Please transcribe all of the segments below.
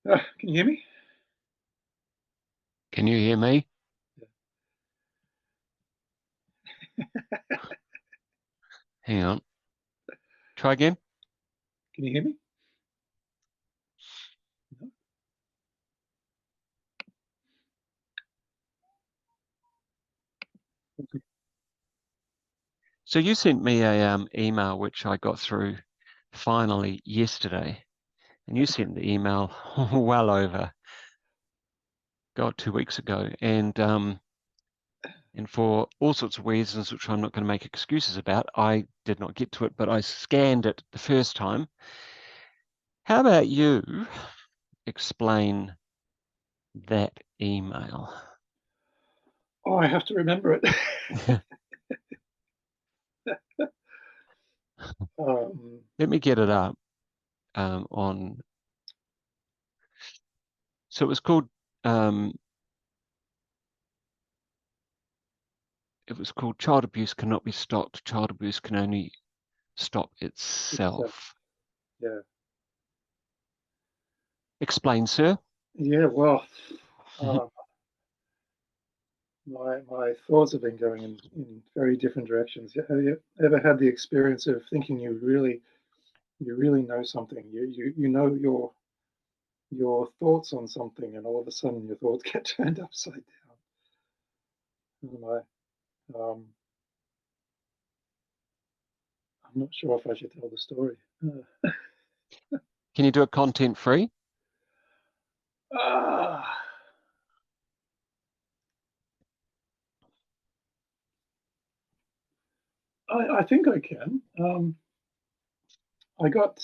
Can you hear me? Can you hear me? Hang on. Try again. Can you hear me? No? Okay. So you sent me a email which I got through finally yesterday, and you sent the email well over, God, 2 weeks ago, and for all sorts of reasons which I'm not going to make excuses about, I did not get to it, but I scanned it the first time. How about you explain that email? Oh, I have to remember it. Let me get it up on. So it was called. It was called "Child Abuse Cannot Be Stopped. Child Abuse Can Only Stop Itself." Yeah. Explain, sir. Yeah. Well, my thoughts have been going in very different directions. Have you ever had the experience of thinking you really know something? You know your thoughts on something, and all of a sudden your thoughts get turned upside down. And I'm not sure if I should tell the story. Can you do it content free? Ah, I think I can. I got.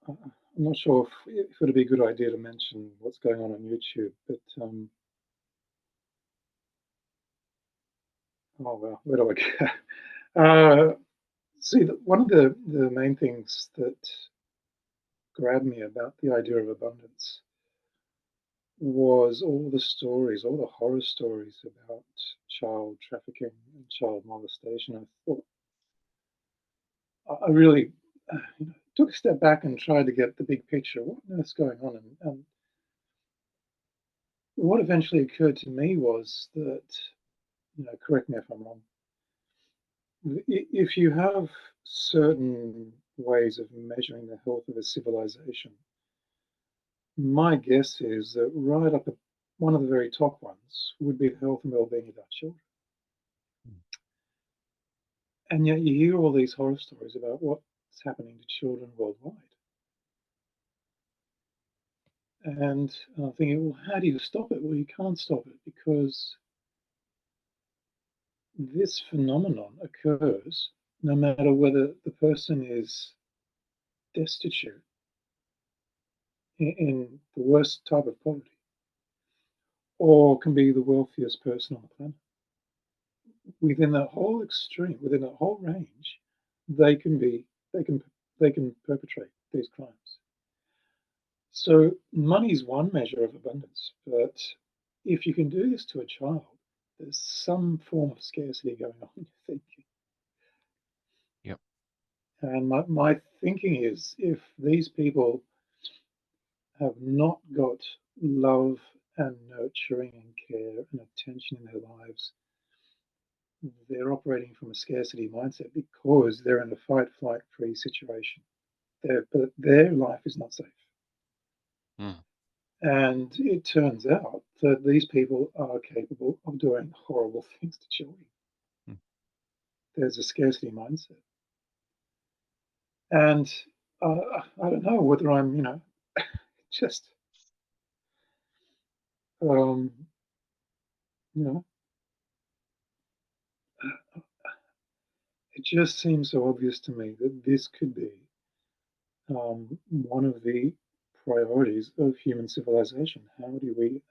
I'm not sure if it would be a good idea to mention what's going on YouTube, but oh well, where do I go? See, one of the main things that grabbed me about the idea of abundance was all the stories, all the horror stories about child trafficking and child molestation. I thought I really took a step back and tried to get the big picture. What on earth's going on? And what eventually occurred to me was that, correct me if I'm wrong, if you have certain ways of measuring the health of a civilization, my guess is that right up at one of the very top ones would be the health and well-being of our children. And yet you hear all these horror stories about what's happening to children worldwide. And I'm thinking, well, how do you stop it? Well, you can't stop it because this phenomenon occurs no matter whether the person is destitute in the worst type of poverty or can be the wealthiest person on the planet. Within that whole extreme, within that whole range, they can be, they can perpetrate these crimes. So money is one measure of abundance, but if you can do this to a child, there's some form of scarcity going on in your thinking. Yep. And my thinking is if these people have not got love and nurturing and care and attention in their lives, they're operating from a scarcity mindset because they're in a fight, flight, freeze situation. But their life is not safe. Mm. And it turns out that these people are capable of doing horrible things to children. Mm. There's a scarcity mindset. And I don't know whether I'm, just, um, you know, it just seems so obvious to me that this could be one of the priorities of human civilization. How do we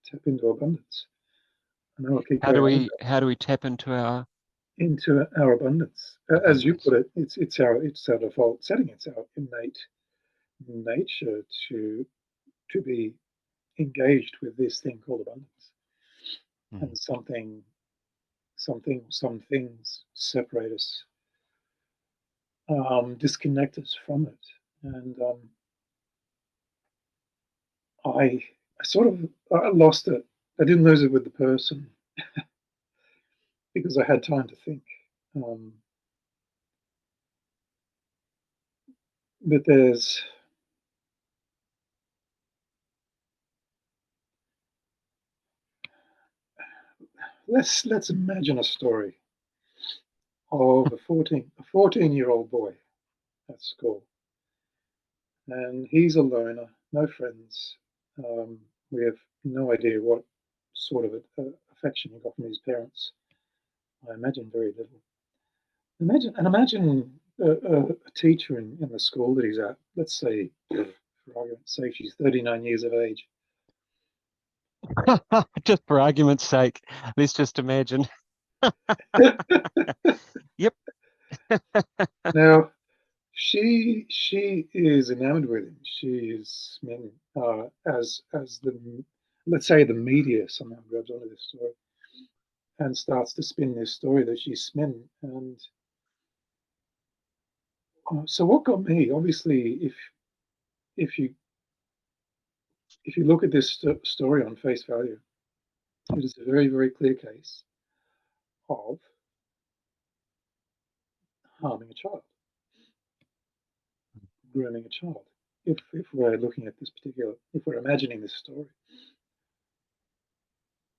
tap into abundance? I know I keep How do going on we tap into our into our abundance. As you abundance? put it, it's our default setting. It's our innate nature to be engaged with this thing called abundance. Mm. And some things separate us disconnect us from it. And I I lost it. I didn't lose it with the person because I had time to think. Um, but let's imagine a story of a 14-year-old boy at school, and he's a loner, no friends. Um, we have no idea what sort of affection he got from his parents. I imagine very little. Imagine a teacher in the school that he's at. Let's say, for argument's sake, she's 39 years of age. Just for argument's sake, let's just imagine. Yep. Now, she is enamored with him. She is, I mean, as the, let's say, the media somehow grabs onto this story and starts to spin this story that she's spinning. And so, what got me, obviously, if you if you look at this story on face value, it is a very, very clear case of harming a child, grooming a child. If we're looking at this particular, if we're imagining this story,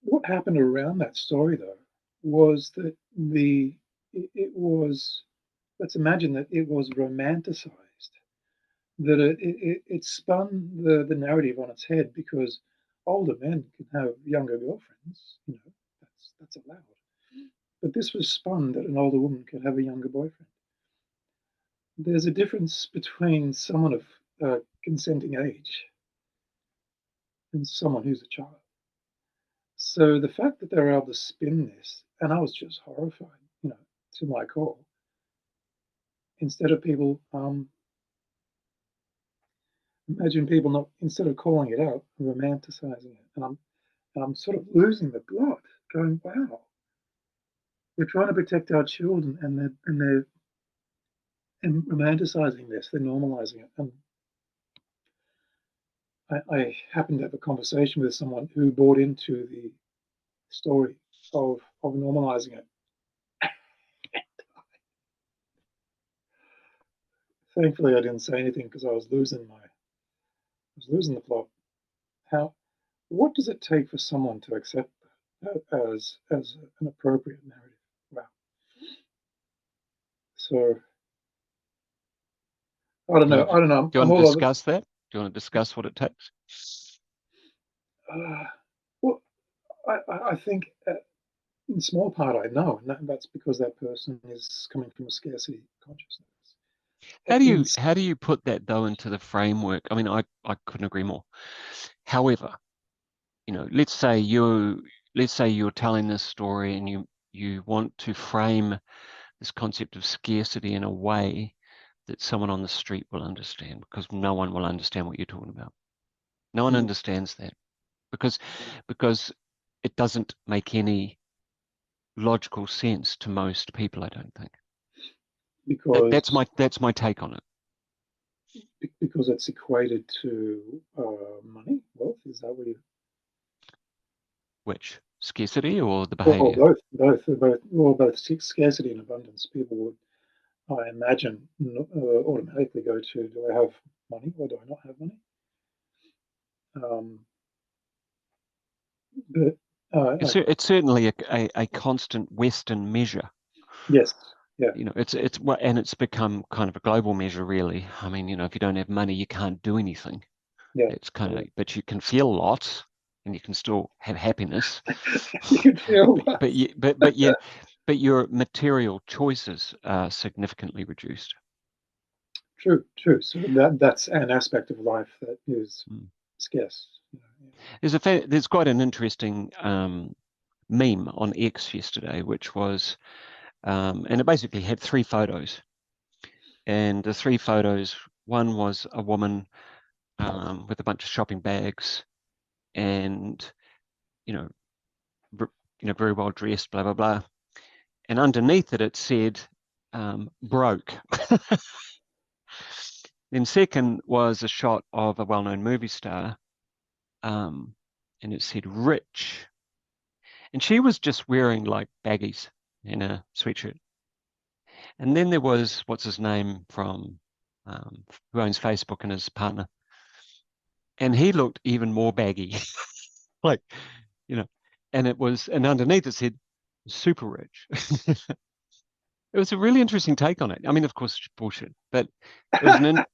what happened around that story though was that it was, let's imagine that it was romanticized, that it spun the narrative on its head because older men can have younger girlfriends, that's allowed. But this was spun that an older woman could have a younger boyfriend. There's a difference between someone of consenting age and someone who's a child. So the fact that they were able to spin this, and I was just horrified, to my core. Instead of people, imagine people not, instead of calling it out, romanticizing it, and I'm sort of losing the plot, going, wow, we're trying to protect our children, and they're romanticizing this, they're normalizing it, and I happened to have a conversation with someone who bought into the story of normalizing it. Thankfully, I didn't say anything because I was losing the plot. How? What does it take for someone to accept that as an appropriate narrative? Wow. So I don't know. Do I don't know. you I'm want to all over. discuss that? Do you want to discuss what it takes? Uh, well, I think in small part I know, and that's because that person is coming from a scarcity consciousness. In How do you put that though into the framework? I mean, I couldn't agree more. However, let's say you're telling this story and you want to frame this concept of scarcity in a way that someone on the street will understand, because no one will understand what you're talking about. No one understands that because it doesn't make any logical sense to most people, I don't think. because That's my take on it. because it's equated to money, wealth. Is that what you? Which scarcity or the Well, behavior? both scarcity and abundance. People would, I imagine, automatically go to, do I have money or do I not have money? But It's certainly a constant Western measure. yes, yeah, It's become kind of a global measure, really. I mean, if you don't have money, you can't do anything. yeah. It's kind of, but you can feel lots, and you can still have happiness. You can feel but that. but you but yeah, but your material choices are significantly reduced. True, true. So that's an aspect of life that is Mm. scarce. There's quite an interesting meme on X yesterday, which was, and it basically had three photos, and the three photos, one was a woman with a bunch of shopping bags, and you know, very well dressed, blah blah blah, and underneath it, it said, broke. Then second was a shot of a well-known movie star, and it said rich. And she was just wearing like baggies in a sweatshirt. And then there was, what's his name from, who owns Facebook, and his partner. And he looked even more baggy, like, you know, and underneath it said super rich. It was a really interesting take on it. I mean, of course, bullshit, but it was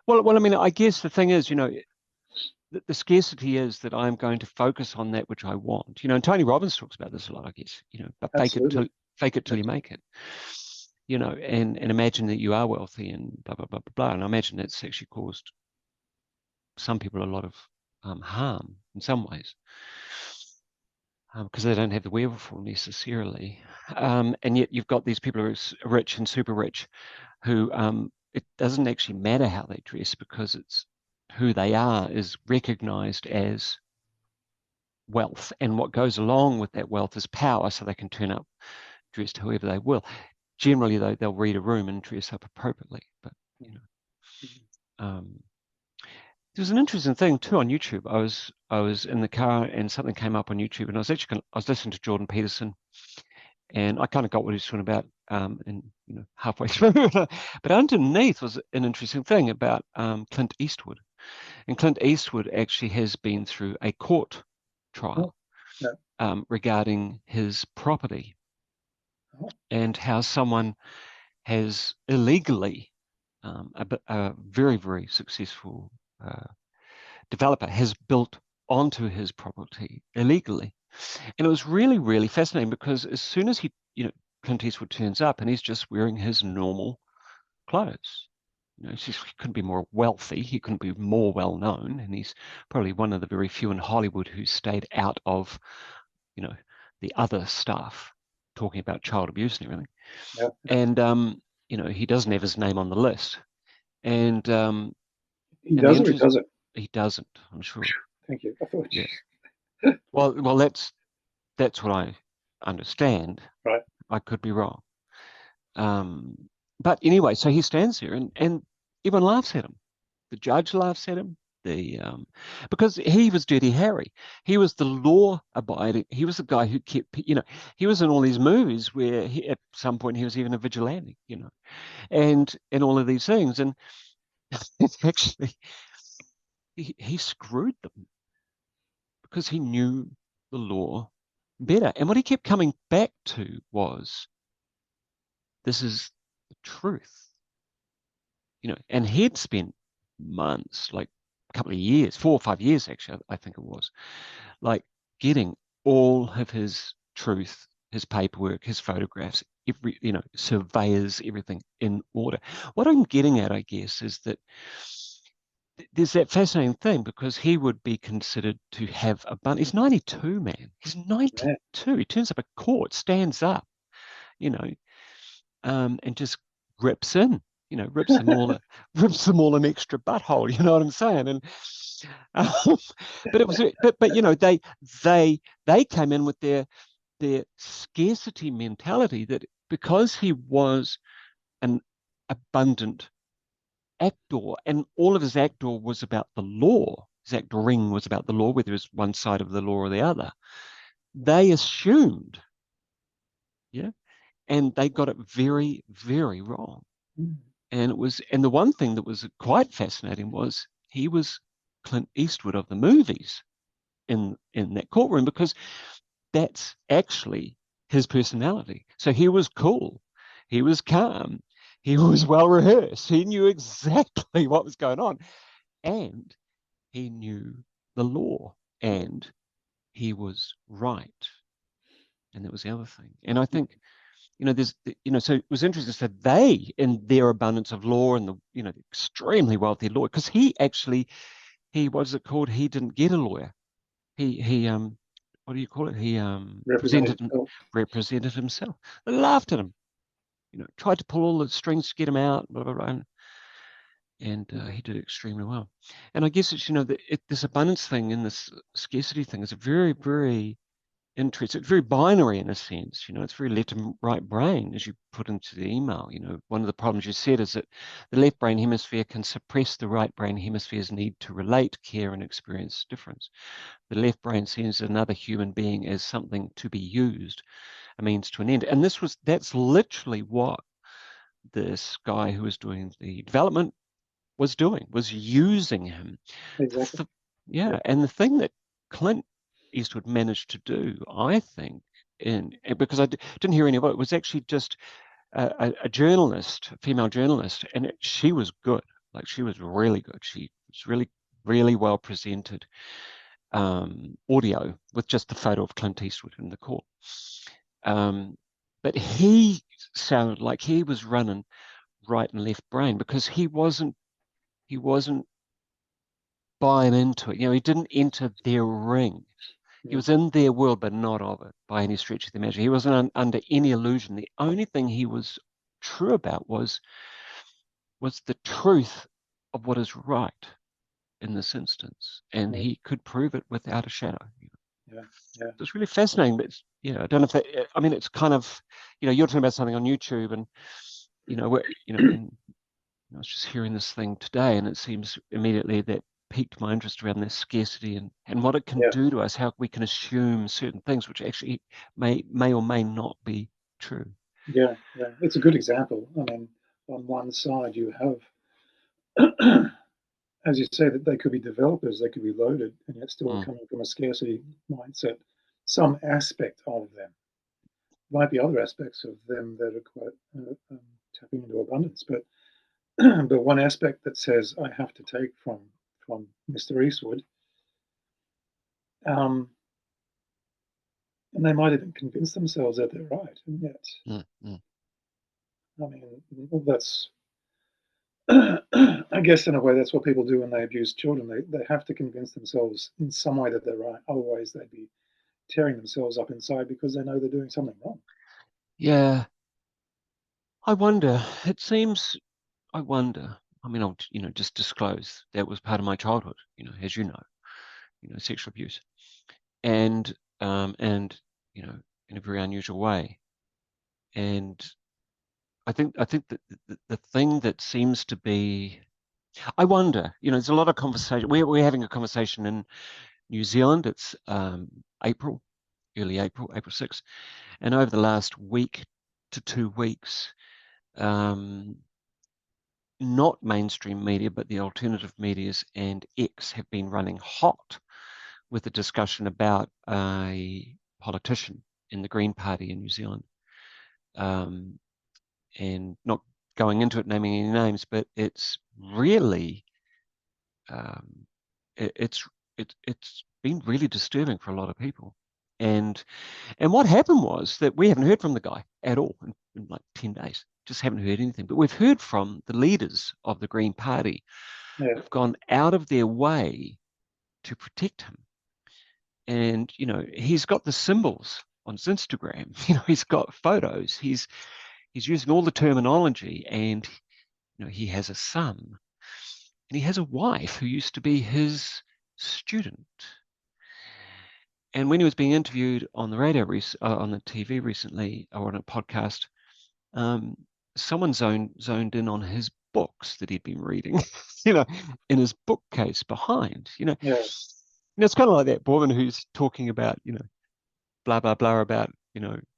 well, I mean, I guess the thing is, the scarcity is that I'm going to focus on that which I want. And Tony Robbins talks about this a lot, I guess, but Absolutely. fake it till you make it, and imagine that you are wealthy and blah, blah, blah, blah, blah. And I imagine that's actually caused some people a lot of harm in some ways, because they don't have the wherewithal necessarily. And yet you've got these people who are rich and super rich who it doesn't actually matter how they dress, because it's who they are is recognized as wealth. And what goes along with that wealth is power, so they can turn up dressed however they will. Generally, though, they'll read a room and dress up appropriately. But, there's an interesting thing too on YouTube. I was in the car and something came up on YouTube, and I was listening to Jordan Peterson, and I kind of got what he was talking about, and halfway through. But underneath was an interesting thing about Clint Eastwood, and Clint Eastwood actually has been through a court trial regarding his property, and how someone has illegally, a very, very successful developer has built onto his property illegally. And it was really, really fascinating, because as soon as Clint Eastwood turns up and he's just wearing his normal clothes, he couldn't be more wealthy, he couldn't be more well known, and he's probably one of the very few in Hollywood who stayed out of, the other stuff, talking about child abuse and everything. Yeah. And he doesn't have his name on the list. And he doesn't, or does it? He doesn't, I'm sure. Thank you. I thought. Yeah. Well, that's what I understand. Right. I could be wrong. But anyway, so he stands there, and everyone laughs at him. The judge laughs at him. Because he was Dirty Harry. He was the law-abiding. He was the guy who kept. He was in all these movies where at some point he was even a vigilante. And all of these things, and actually he screwed them, because he knew the law better. And what he kept coming back to was, this is the truth. And he'd spent months, like a couple of years, 4 or 5 years actually, I think it was, like getting all of his truth, his paperwork, his photographs, every, surveyors, everything in order. What I'm getting at, I guess, is that there's that fascinating thing, because he would be considered to have a bunch. He's 92, man. He's 92. He turns up at court, stands up, and just rips in, rips them all an extra butthole. You know what I'm saying? And but it was, they came in with their scarcity mentality, that because he was an abundant actor, and all of his actor was about the law, his actoring was about the law, whether it was one side of the law or the other, they assumed, and they got it very, very wrong. And the one thing that was quite fascinating was he was Clint Eastwood of the movies in that courtroom, because that's actually his personality. So he was cool, he was calm, he was well rehearsed, he knew exactly what was going on, and he knew the law, and he was right. And that was the other thing. And I think, so it was interesting. So they, in their abundance of law and the extremely wealthy lawyer, because he was it called? He didn't get a lawyer. He what do you call it? He represented himself. They laughed at him. Tried to pull all the strings to get him out, blah, blah, blah, and he did extremely well. And I guess it's this abundance thing and this scarcity thing is a very, very interest. It's very binary in a sense, it's very left and right brain, as you put into the email. One of the problems you said is that the left brain hemisphere can suppress the right brain hemisphere's need to relate, care, and experience difference. The left brain sees another human being as something to be used, a means to an end. And that's literally what this guy who was doing the development was doing, was using him. Exactly. Yeah, Yeah. and the thing that Clint Eastwood managed to do, I think, because I didn't hear any of it, was actually just a journalist, a female journalist, and she was good. Like, she was really good. She was really, really well presented audio with just the photo of Clint Eastwood in the court. But he sounded like he was running right and left brain, because he wasn't buying into it. He didn't enter their ring. He Mm. was in their world, but not of it by any stretch of the imagination. He wasn't under any illusion. The only thing he was true about was the truth of what is right in this instance, and Mm. he could prove it without a shadow. Yeah. Yeah. It's really fascinating. But I don't know if that, I mean, it's kind of, you're talking about something on YouTube, and and I was just hearing this thing today, and it seems immediately that piqued my interest around this scarcity and what it can Yeah. do to us, how we can assume certain things which actually may or may not be true. Yeah. Yeah. It's a good example. I mean, on one side you have, as you say, that they could be developers, they could be loaded, and yet still Mm. coming from a scarcity mindset. Some aspect of them might be other aspects of them that are quite tapping into abundance, but but one aspect that says I have to take from Mr. Eastwood, um, and they might even convince themselves that they're right, and yet, Mm. Mm. I mean, well, that's I guess in a way that's what people do when they abuse children. They have to convince themselves in some way that they're right. Otherwise, they'd be tearing themselves up inside because they know they're doing something wrong. Yeah, I wonder. It seems. I wonder. I mean, I'll just disclose that was part of my childhood. As sexual abuse, and in a very unusual way. And I think that the thing that seems to be, I wonder, there's a lot of conversation. We're having a conversation in New Zealand. It's April, early April, April 6th. And over the last week to 2 weeks, um, not mainstream media, but the alternative medias and X have been running hot with a discussion about a politician in the Green Party in New Zealand. And not going into it, naming any names, but it's really, um, it's been really disturbing for a lot of people. And what happened was that we haven't heard from the guy at all in like 10 days. Just haven't heard anything. But we've heard from the leaders of the Green Party Yeah, who've gone out of their way to protect him. And, he's got the symbols on his Instagram. He's got photos. He's using all the terminology, and he has a son, and he has a wife who used to be his student. And when he was being interviewed on the radio, on the TV recently, or on a podcast, um, someone zoned in on his books that he'd been reading, in his bookcase behind. yeah, It's kind of like that woman who's talking about, blah blah blah about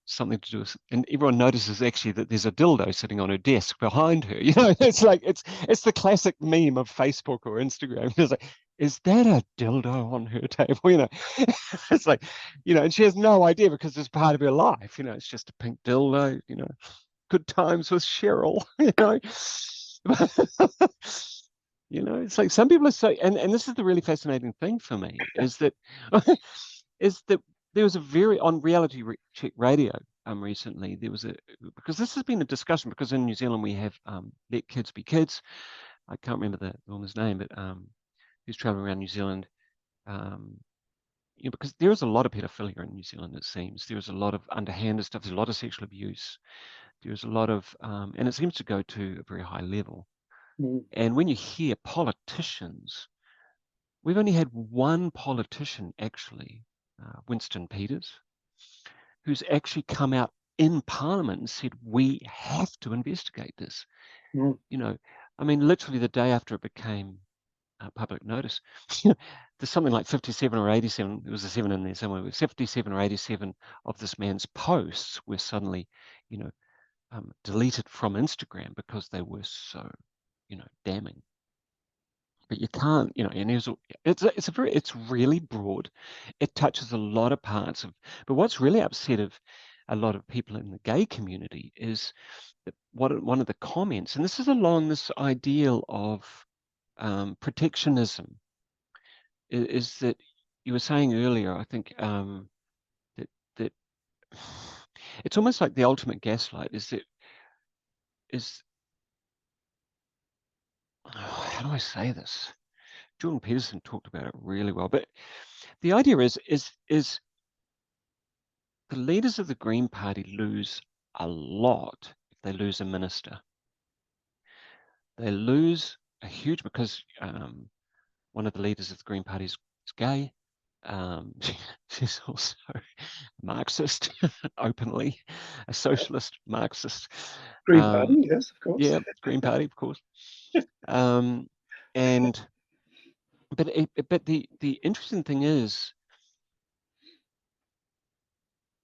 something to do with, and everyone notices actually that there's a dildo sitting on her desk behind her. It's like it's the classic meme of Facebook or Instagram. It's like, is that a dildo on her table? It's like, and she has no idea because it's part of her life. It's just a pink dildo. Good times with Cheryl. It's like some people are so, and this is the really fascinating thing for me, is that is that there was a very, on reality check radio recently, there was because this has been a discussion, because in New Zealand we have let kids be kids. I can't remember the woman's name, but who's traveling around New Zealand. um, because there is a lot of pedophilia in New Zealand, it seems. There's a lot of underhanded stuff, there's a lot of sexual abuse, there's a lot of and it seems to go to a very high level. mm, And when you hear politicians, we've only had one politician actually, Winston Peters. who's actually come out in Parliament and said, we have to investigate this. Mm. You know, I mean, literally the day after it became public notice, there's something like 57 or 87, there was a 7 in there somewhere, 57 or 87 of this man's posts were suddenly, you know, deleted from Instagram because they were so, you know, damning. But you can't, you know, and it's really broad. It touches a lot of parts of, but what's really upset of a lot of people in the gay community is that one of the comments, and this is along this ideal of protectionism, is that you were saying earlier, I think, that it's almost like the ultimate gaslight is how do I say this? Jordan Peterson talked about it really well, but the idea is the leaders of the Green Party lose a lot if they lose a minister. They lose a huge, because one of the leaders of the Green Party is gay. She's also Marxist, openly, a socialist Marxist. Green Party, yes, of course. Yeah, Green Party, of course. And but the interesting thing is,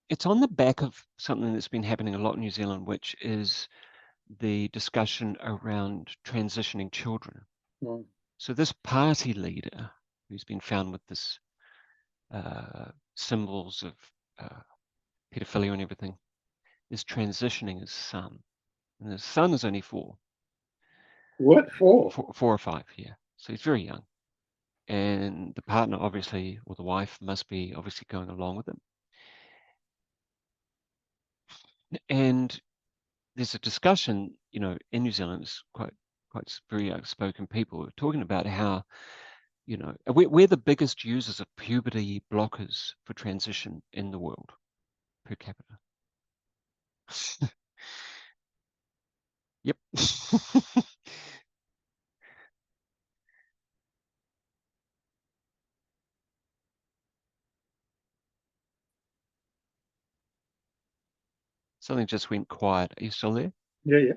it's on the back of something that's been happening a lot in New Zealand, which is the discussion around transitioning children. Mm. So this party leader, who's been found with this symbols of pedophilia and everything, is transitioning his son, and his son is only 4. What for? 4 or 5, yeah. So he's very young, and the partner, obviously, or the wife, must be obviously going along with him. And there's a discussion, you know, in New Zealand, it's quite very outspoken people talking about how, you know, we're the biggest users of puberty blockers for transition in the world per capita. Yep. Something just went quiet. Are you still there? Yeah, yeah.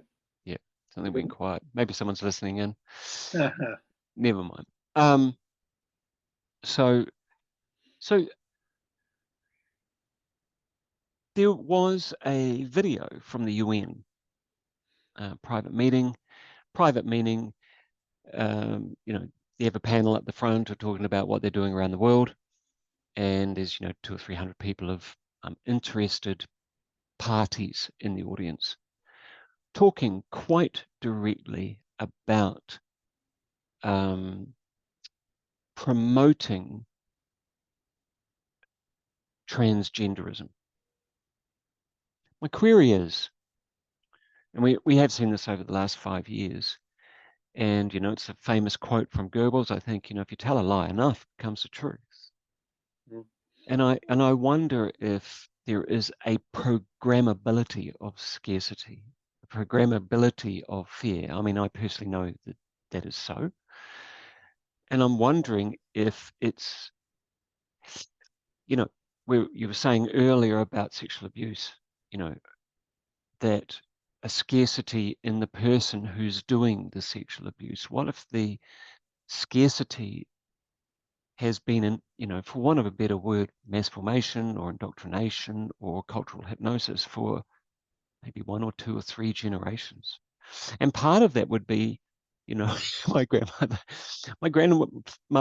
Yeah, something went quiet. Maybe someone's listening in. Uh-huh. Never mind. Um, so there was a video from the UN, private meeting. You know, they have a panel at the front who are talking about what they're doing around the world, and there's, you know, 200 or 300 people of interested parties in the audience, talking quite directly about promoting transgenderism. My query is, and we have seen this over the last 5 years, and, you know, it's a famous quote from Goebbels, I think, you know, if you tell a lie enough, comes the truth. Mm. And I wonder if there is a programmability of scarcity, a programmability of fear. I mean, I personally know that that is so. And I'm wondering if it's, you know, where you were saying earlier about sexual abuse, you know, that a scarcity in the person who's doing the sexual abuse. What if the scarcity has been, in, you know, for want of a better word, mass formation or indoctrination or cultural hypnosis for maybe 1 or 2 or 3 generations? And part of that would be, you know, my grandmother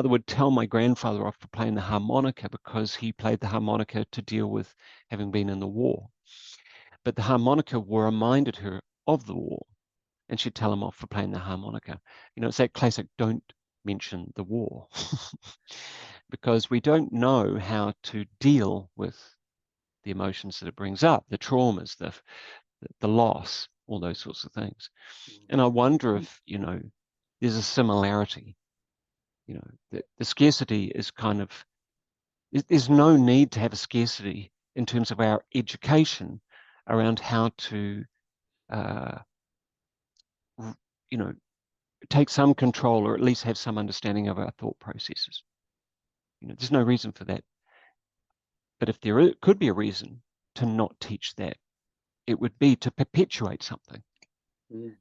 would tell my grandfather off for playing the harmonica because he played the harmonica to deal with having been in the war. But the harmonica reminded her of the war, and she'd tell him off for playing the harmonica. You know, it's that classic don't mention the war because we don't know how to deal with the emotions that it brings up, the traumas, the loss, all those sorts of things. And I wonder if, you know, there's a similarity. You know, the scarcity is kind of, there's no need to have a scarcity in terms of our education around how to, you know, take some control or at least have some understanding of our thought processes. You know, there's no reason for that. But if there could be a reason, to not teach that. It would be to perpetuate something,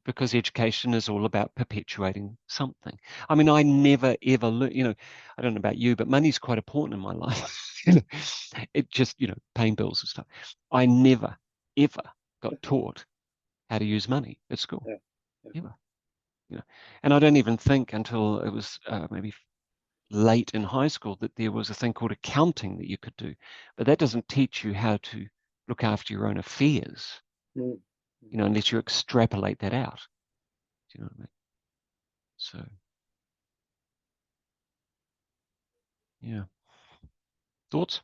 because education is all about perpetuating something. I mean, I never ever learned, I don't know about you, but money's quite important in my life. It just, paying bills and stuff. I never ever got taught how to use money at school. Yeah. Yeah. Never. And I don't even think until it was maybe late in high school that there was a thing called accounting that you could do, but that doesn't teach you how to look after your own affairs, unless you extrapolate that out. Do you know what I mean? So, yeah. Thoughts?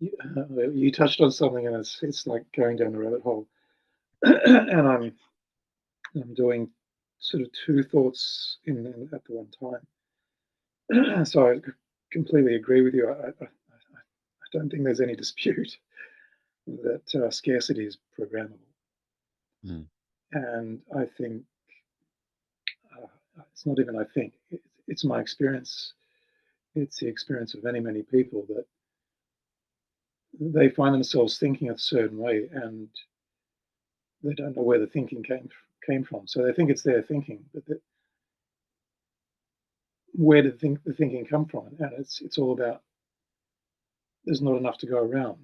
You touched on something, and it's like going down the rabbit hole. And I'm doing sort of two thoughts at the one time. So I completely agree with you. I don't think there's any dispute that scarcity is programmable. And I think it's not even I think, it's my experience. It's the experience of many, many people that they find themselves thinking a certain way, and they don't know where the thinking came from. So they think it's their thinking, but where did the thinking come from? And it's all about there's not enough to go around.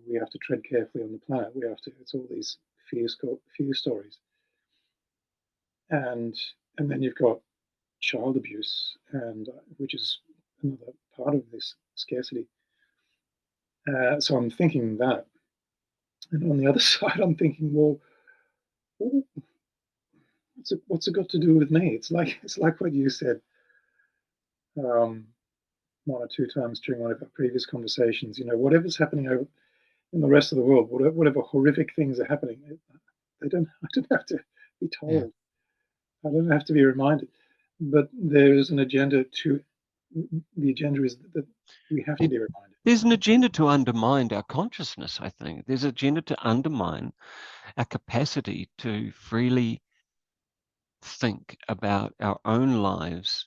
We have to tread carefully on the planet. It's all these fear stories, and then you've got child abuse, and which is another part of this scarcity. So I'm thinking that, and on the other side, I'm thinking, well, what's it got to do with me? It's like what you said one or two times during one of our previous conversations. Whatever's happening in the rest of the world, whatever horrific things are happening, I don't have to be told. I don't have to be reminded. But there is an agenda the agenda is that we have to be reminded. There's an agenda to undermine our consciousness, I think. There's an agenda to undermine our capacity to freely think about our own lives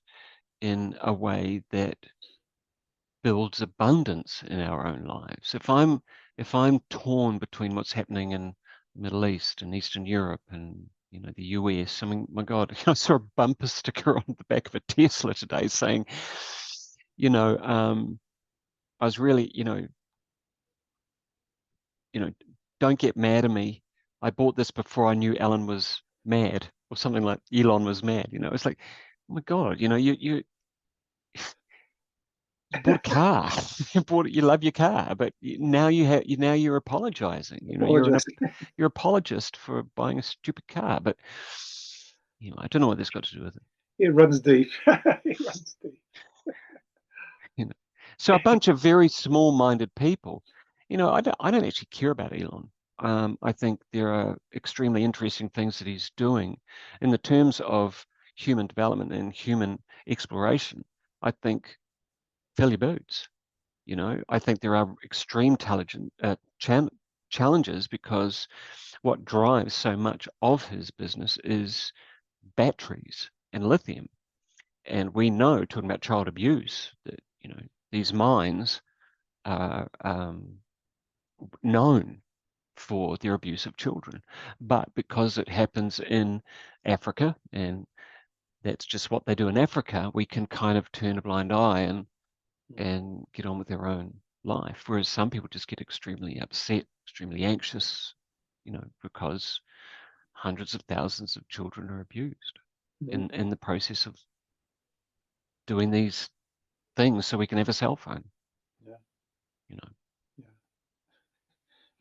in a way that builds abundance in our own lives. If I'm torn between what's happening in the Middle East and Eastern Europe and the US, I mean, my God, I saw a bumper sticker on the back of a Tesla today saying, I was really, don't get mad at me. I bought this before I knew Alan was mad, or something like Elon was mad. It's like, oh my God, you bought a car. You love your car, but now you're apologizing. You're apologist for buying a stupid car. But I don't know what this got to do with it. It runs deep. It runs deep. So a bunch of very small-minded people. I don't actually care about Elon. I think there are extremely interesting things that he's doing in the terms of human development and human exploration. I think fill your boots. I think there are extreme challenges, because what drives so much of his business is batteries and lithium. And we know, talking about child abuse, that these mines are known for their abuse of children. But because it happens in Africa, and that's just what they do in Africa, we can kind of turn a blind eye and get on with their own life. Whereas some people just get extremely upset, extremely anxious, because hundreds of thousands of children are abused in the process of doing these things so we can have a cell phone. Yeah. Yeah.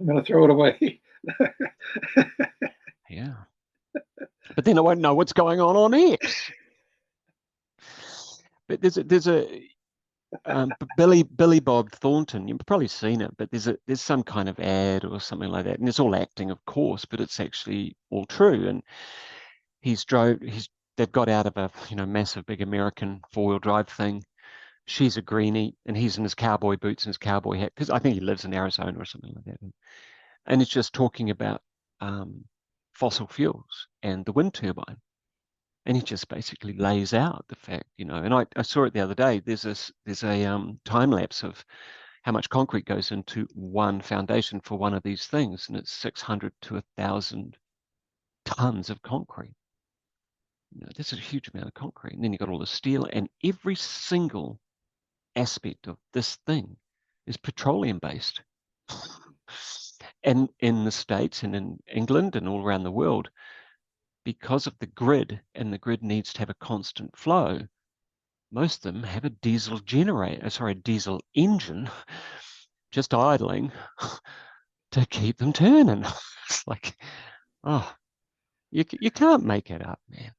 I'm going to throw it away. Yeah. But then I won't know what's going on X. But there's a Billy Bob Thornton. You've probably seen it, but there's some kind of ad or something like that, and it's all acting, of course, but it's actually all true. And they've got out of a massive big American 4-wheel drive thing. She's a greenie, and he's in his cowboy boots and his cowboy hat, because I think he lives in Arizona or something like that. And it's just talking about fossil fuels and the wind turbine. And he just basically lays out the fact, and I saw it the other day. There's a time lapse of how much concrete goes into one foundation for one of these things, and it's 600 to 1,000 tons of concrete. This is a huge amount of concrete. And then you've got all the steel, and every single aspect of this thing is petroleum based. And in the States and in England and all around the world, because of the grid, and the grid needs to have a constant flow, most of them have a diesel diesel engine just idling to keep them turning. It's like, oh, you can't make it up, man.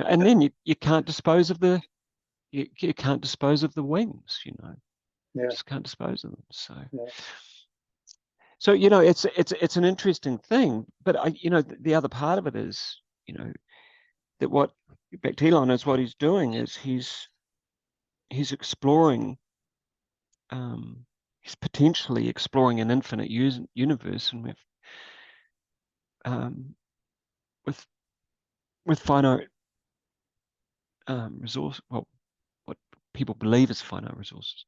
And then you can't dispose of the you can't dispose of the wings. Yeah. Just can't dispose of them. So. Yeah. So it's an interesting thing, but the other part of it is that what back to Elon is what he's doing is he's exploring, he's potentially exploring an infinite universe, and um, with finite resource, well, what people believe is finite resources.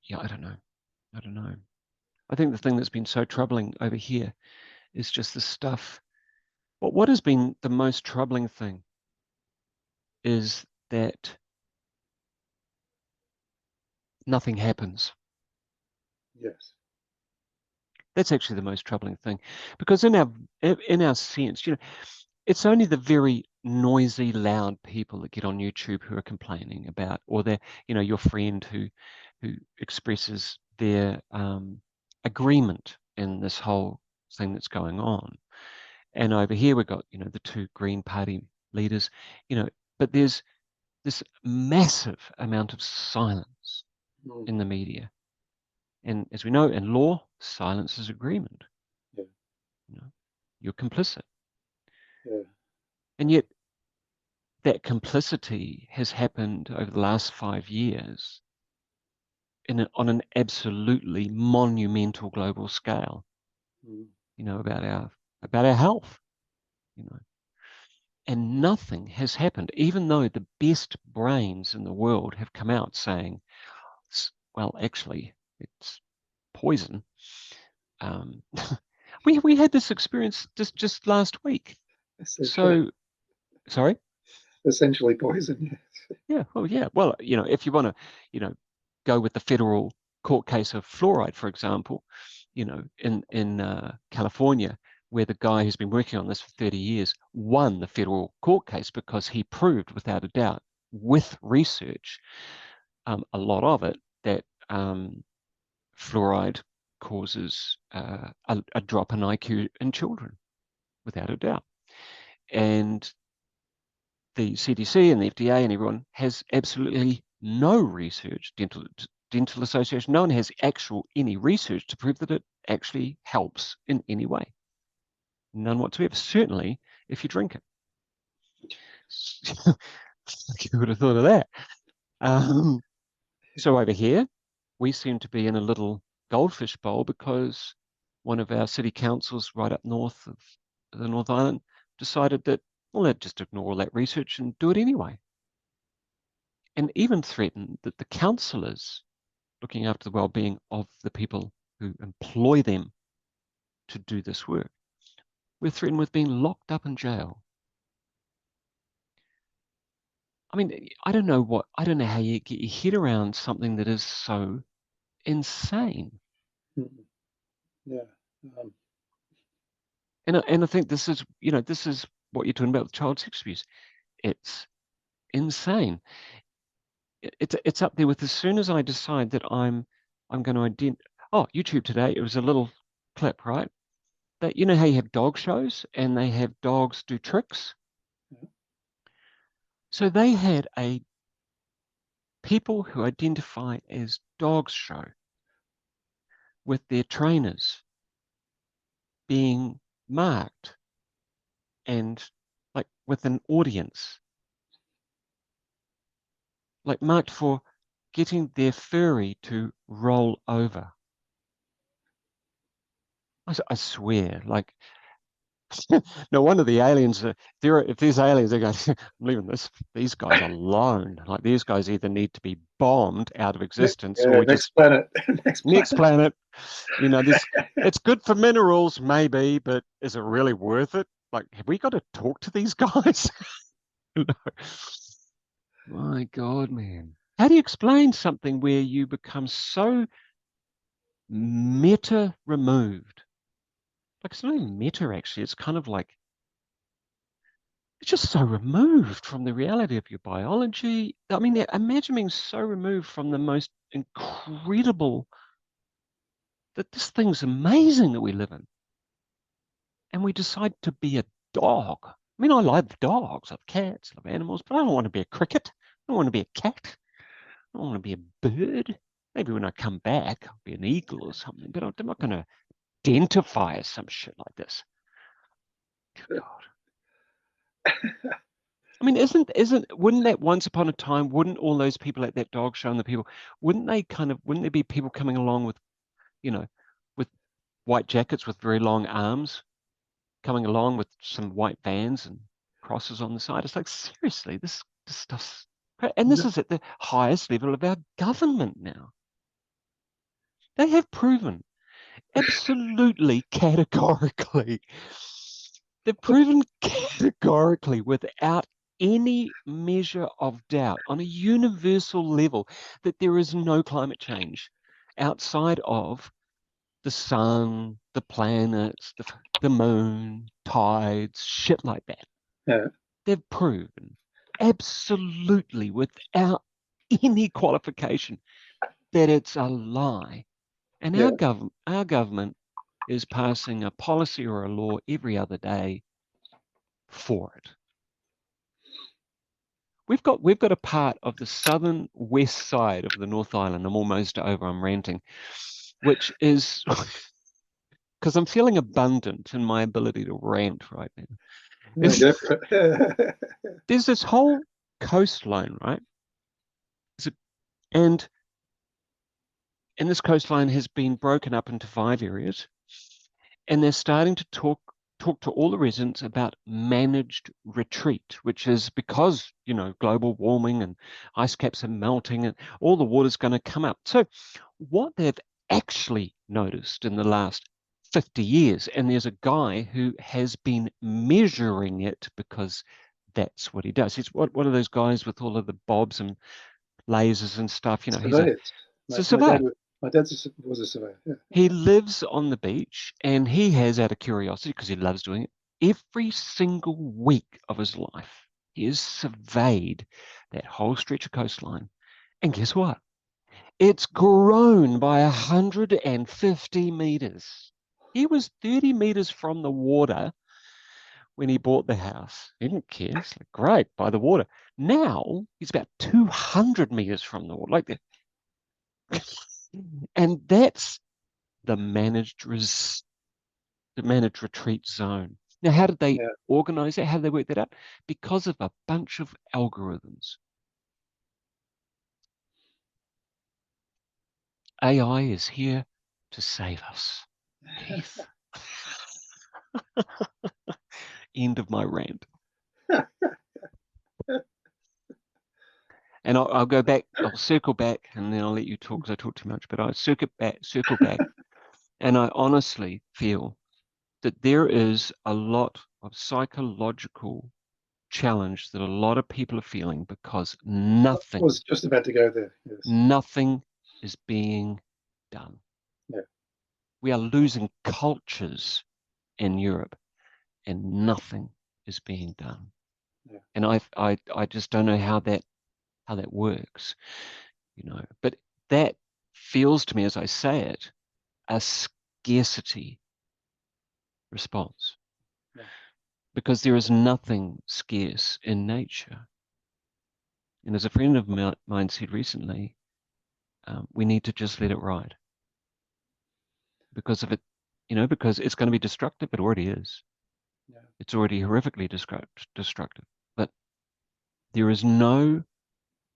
Yeah, I don't know. I think the thing that's been so troubling over here is just the stuff. What has been the most troubling thing is that nothing happens. Yes. That's actually the most troubling thing, because in our sense, it's only the very noisy, loud people that get on YouTube who are complaining about, or your friend who expresses their agreement in this whole thing that's going on. And over here we've got the two Green Party leaders, but there's this massive amount of silence in the media. And as we know, in law, silence is agreement. Yeah. You're complicit. Yeah. And yet that complicity has happened over the last 5 years on an absolutely monumental global scale, about our health, and nothing has happened, even though the best brains in the world have come out saying, well, actually, it's poison. We had this experience just last week. So, sorry? Essentially poison, yes. Yeah, well, yeah. Well, if you want to, go with the federal court case of fluoride, for example, in California, where the guy who's been working on this for 30 years won the federal court case because he proved without a doubt, with research, a lot of it, that fluoride causes a drop in IQ in children, without a doubt. And the CDC and the FDA and everyone has absolutely no research, dental association, no one has any research to prove that it actually helps in any way. None whatsoever, certainly if you drink it. You would have thought of that. So over here, we seem to be in a little goldfish bowl because one of our city councils right up north of the North Island decided that, well, they'd just ignore all that research and do it anyway. And even threatened that the councillors looking after the well-being of the people who employ them to do this work were threatened with being locked up in jail. I mean, I don't know how you get your head around something that is so insane. Yeah. And I think this is what you're talking about with child sex abuse. It's insane. It's up there with, as soon as I decide that I'm going to YouTube today, it was a little clip, right? That, how you have dog shows and they have dogs do tricks. So they had a people who identify as dogs show with their trainers being marked, and like with an audience, like marked for getting their furry to roll over. I swear, like, No wonder the aliens are there. If these aliens are going, I'm leaving these guys alone. Like these guys either need to be bombed out of existence or Yeah, we next just planet. Next next planet. planet. You know, this it's good for minerals, maybe, but is it really worth it? Like, have we got to talk to these guys? No. My God, man. How do you explain something where you become so meta removed? Like it's not even meta actually. It's kind of like it's just so removed from the reality of your biology. I mean, imagine being so removed from the most incredible that this thing's amazing that we live in. And we decide to be a dog. I mean, I love dogs, I love cats, I love animals, but I don't want to be a cricket. I don't want to be a cat. I don't want to be a bird. Maybe when I come back, I'll be an eagle or something, but I'm not going to identify as some shit like this. Good God. I mean, wouldn't that once upon a time, wouldn't all those people at that dog show and the people, wouldn't there be people coming along with, you know, with white jackets with very long arms, coming along with some white vans and crosses on the side? It's like, seriously, this stuff's, and this No, is at the highest level of our government now. They have proven absolutely categorically, they've proven categorically without any measure of doubt on a universal level that there is no climate change outside of the sun, the planets, the moon, tides, shit like that. yeah, They've proven absolutely without any qualification that it's a lie. And yeah, our government is passing a policy or a law every other day for it. We've got a part of the southern west side of the North Island. I'm almost over. I'm ranting, which is because I'm feeling abundant in my ability to rant right now. yeah, go for it. There's this whole coastline, right? And and this coastline has been broken up into 5 areas, and they're starting to talk to all the residents about managed retreat, which is because, global warming and ice caps are melting and all the water's going to come up. So what they've actually noticed in the last 50 years, and there's a guy who has been measuring it because that's what he does. He's one of those guys with all of the bobs and lasers and stuff. Surveyors. He's a My dad surveyor. was a surveyor. Yeah, He lives on the beach and he has, out of curiosity, because he loves doing it, every single week of his life, he has surveyed that whole stretch of coastline. And guess what? It's grown by 150 meters. He was 30 meters from the water when he bought the house. He didn't care. It's like, great, by the water. Now he's about 200 meters from the water. Like that. And that's the managed retreat zone. Now, how did they yeah, organize it? How did they work that out? Because of a bunch of algorithms. AI is here to save us, Keith. End of my rant. And I'll go back, I'll circle back, and then I'll let you talk because I talk too much. But I circle back, and I honestly feel that there is a lot of psychological challenge that a lot of people are feeling because I was just about to go there. Yes. nothing is being done. Yeah. We are losing cultures in Europe and nothing is being done. Yeah. And I just don't know how that works, But that feels to me, as I say it, a scarcity response Yeah. because there is nothing scarce in nature. And as a friend of mine said recently, we need to just let it ride because of it, because it's going to be destructive. It already is. Yeah. It's already horrifically destructive. But there is no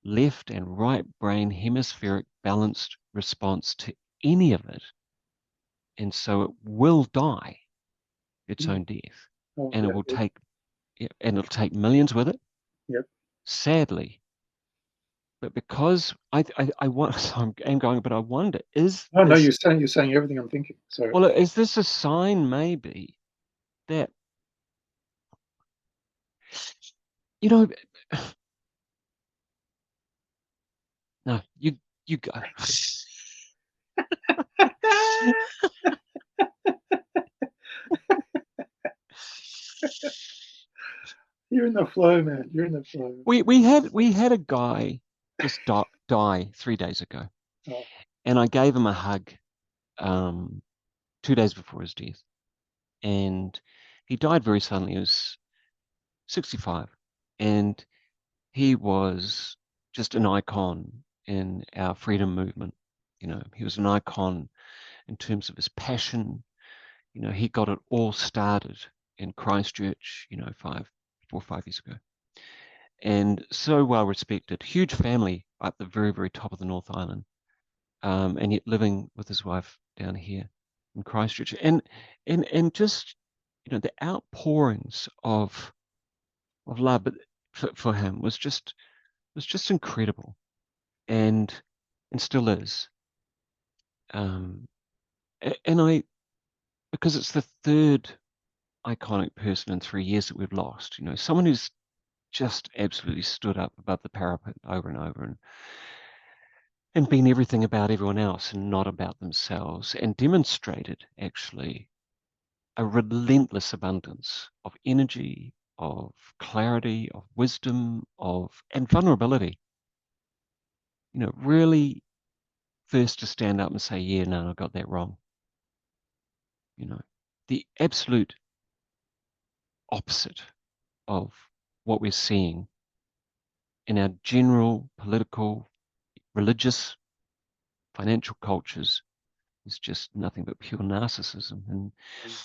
left and right brain hemispheric balanced response to any of it. And so it will die its Mm. own death. Oh, and it yeah. will take, and it'll take millions with it, Yep. sadly. But because I want, so I'm going, but I wonder, is Oh, no, this, you're saying everything I'm thinking. So, well, is this a sign maybe that, you know, no, you go. you're in the flow, man. You're in the flow. We had a guy just die 3 days ago, Oh, and I gave him a hug, um, 2 days before his death, and he died very suddenly. He was 65, and he was just an icon in our freedom movement. He was an icon in terms of his passion. He got it all started in Christchurch, 4 or 5 years ago. And so well respected, huge family at the very, very top of the North Island, and yet living with his wife down here in Christchurch. And just, the outpourings of love for him was just incredible, and still is. Um, and because it's the third iconic person in 3 years that we've lost, someone who's just absolutely stood up above the parapet over and over, and been everything about everyone else and not about themselves, and demonstrated actually a relentless abundance of energy, of clarity, of wisdom, and vulnerability. Really first to stand up and say, yeah, no, I got that wrong. You know, the absolute opposite of what we're seeing in our general political, religious, financial cultures is just nothing but pure narcissism. And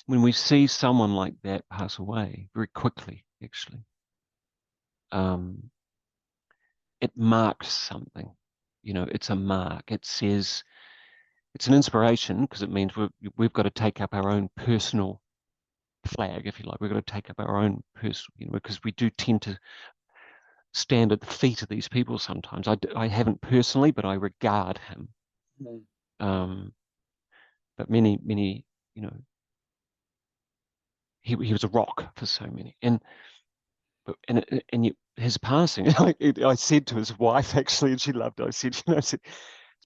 when we see someone like that pass away very quickly, actually, um, it marks something. It's a mark. It says it's an inspiration because it means we've got to take up our own personal flag, if you like. We've got to take up our own personal, because we do tend to stand at the feet of these people sometimes. I haven't personally, but I regard him. mm, Um, but many, you know, he was a rock for so many. And his passing, I said to his wife actually, and she loved it. I said, it's a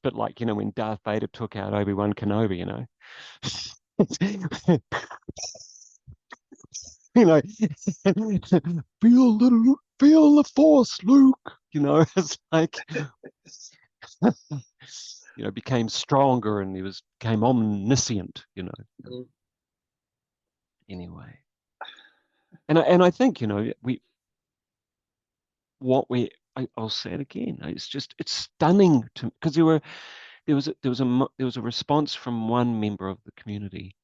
bit like, when Darth Vader took out Obi-Wan Kenobi, you know, feel the force, Luke. It's like, became stronger, and he became omniscient. mm, Anyway, and I think, we what we I'll say it again. It's stunning to, because there was a response from one member of the community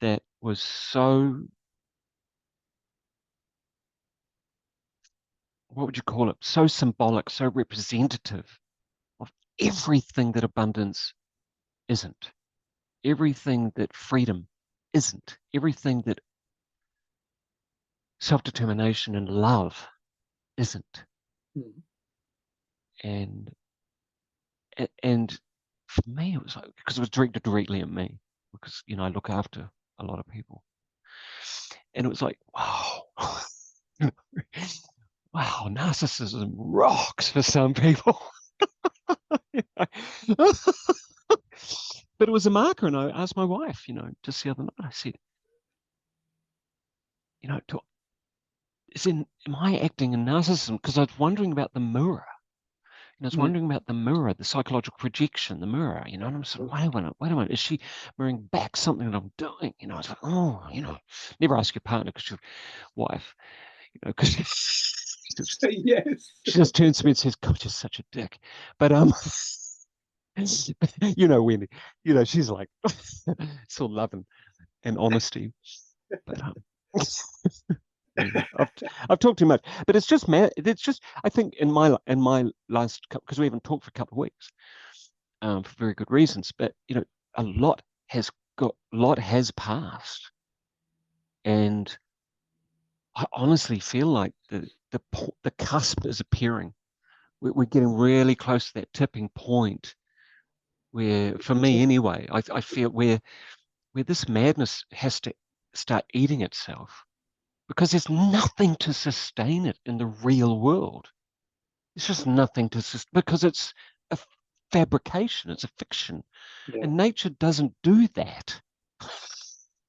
that was so, what would you call it? So symbolic, so representative of everything that abundance isn't, everything that freedom isn't, everything that self-determination and love isn't. mm, And and for me, it was like, because it was directed directly at me, because I look after a lot of people, and it was like, wow, wow, narcissism rocks for some people. But it was a marker, and I asked my wife, just the other night. I said, do, am I acting in narcissism? Because I was wondering about the mirror. I was mm, wondering about the mirror, the psychological projection, the mirror, and I'm sort of, wait a minute, is she mirroring back something that I'm doing? I was like, oh, never ask your partner, because your wife, because say yes. she just turns to me and says, God, you're such a dick. But when, she's like, it's all love and honesty. But anyway, I've talked too much, but it's just it's just, I think, in my last couple, because we haven't talked for a couple of weeks, for very good reasons, but a lot has lot has passed, and I honestly feel like the cusp is appearing. We're getting really close to that tipping point where, for me anyway, I feel where this madness has to start eating itself, because there's nothing to sustain it in the real world. It's just nothing to sustain, because it's a fabrication, it's a fiction, Yeah, and nature doesn't do that.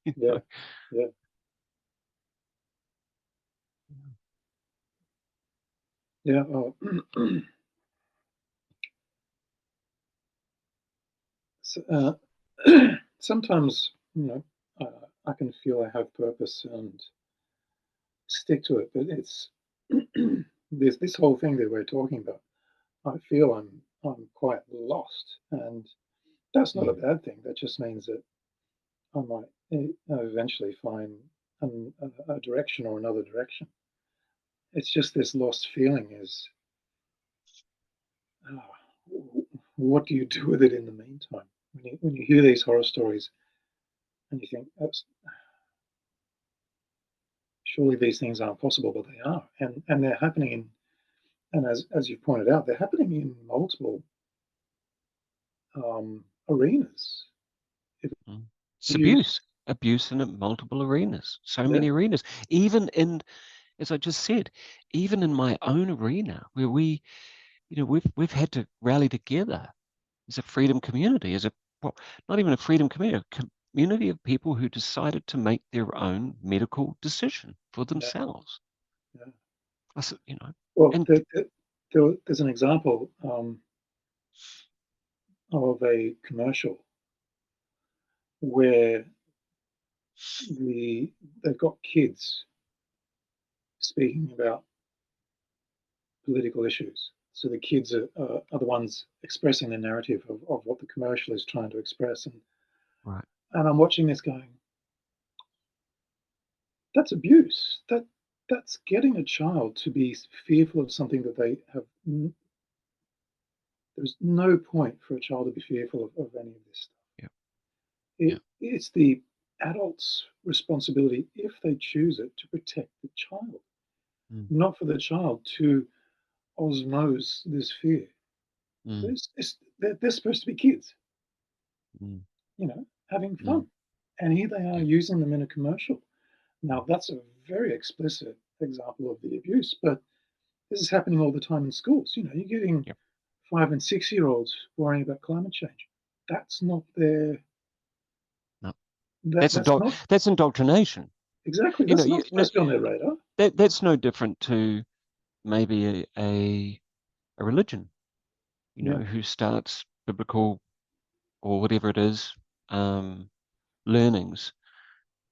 You yeah, know? yeah, yeah. Oh. So, sometimes, I can feel I have purpose and stick to it, but it's this whole thing that we're talking about. I feel I'm quite lost, and that's not a Mm, bad thing. That just means that I might eventually find a direction or another direction. It's just this lost feeling is, what do you do with it in the meantime? When you hear these horror stories and you think, surely these things aren't possible, but they are, and they're happening in, and as you pointed out, they're happening in multiple arenas. If mm. It's abuse, abuse in multiple arenas, so yeah, many arenas. Even in, as I just said, even in my own arena, where we've had to rally together as a freedom community, well, not even a freedom community, a community of people who decided to make their own medical decision for yeah, themselves. yeah. I said, Well, and there's an example of a commercial where they've got kids speaking about political issues. So the kids are the ones expressing the narrative of what the commercial is trying to express. right, And I'm watching this going, that's abuse. That's getting a child to be fearful of something that they have. There's no point for a child to be fearful of any of this stuff. yeah, yeah, It's the adult's responsibility, if they choose it, to protect the child, mm, not for the child to osmose this fear. mm, They're supposed to be kids, mm, having mm, fun. And here they are yeah, using them in a commercial. mm, Now, that's a very explicit example of the abuse, but this is happening all the time in schools. You're getting yeah. 5 and 6 year olds worrying about climate change. That's not their, No, that's not, that's indoctrination. exactly, You know, that's not supposed to be on their radar. that's no different to maybe a religion, Yeah, who starts biblical or whatever it is, um, learnings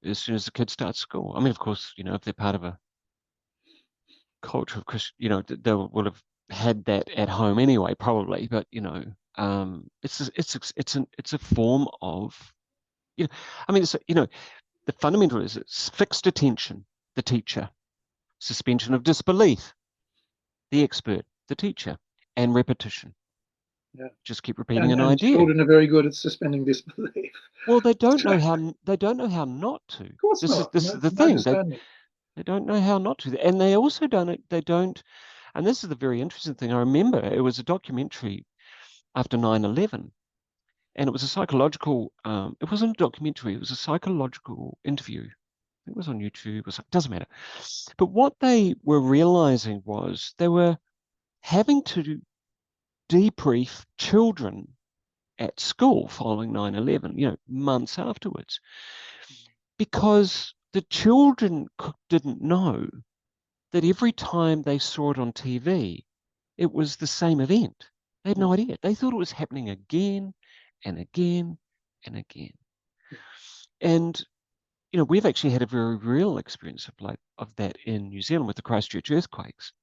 as soon as the kid starts school. I mean, of course, if they're part of a culture of Christian, they will have had that at home anyway, probably. But it's a form of, I mean, the fundamental is it's fixed attention, the teacher, suspension of disbelief, the expert, the teacher, and repetition. yeah. Just keep repeating And an and idea. children are very good at suspending disbelief. Well, Of they don't know how not to. course This is not. this No, is the no thing. discernment. They don't know how not to. And they also don't, and this is the very interesting thing. I remember it was a documentary after 9/11, and it was a psychological, it wasn't a documentary, it was a psychological interview. I think it was on YouTube or something, doesn't matter. But what they were realizing was they were having to debrief children at school following 9/11, months afterwards, because the children didn't know that every time they saw it on TV, it was the same event. They had Yeah, no idea. They thought it was happening again and again and again. yeah, And we've actually had a very real experience of that in New Zealand with the Christchurch earthquakes,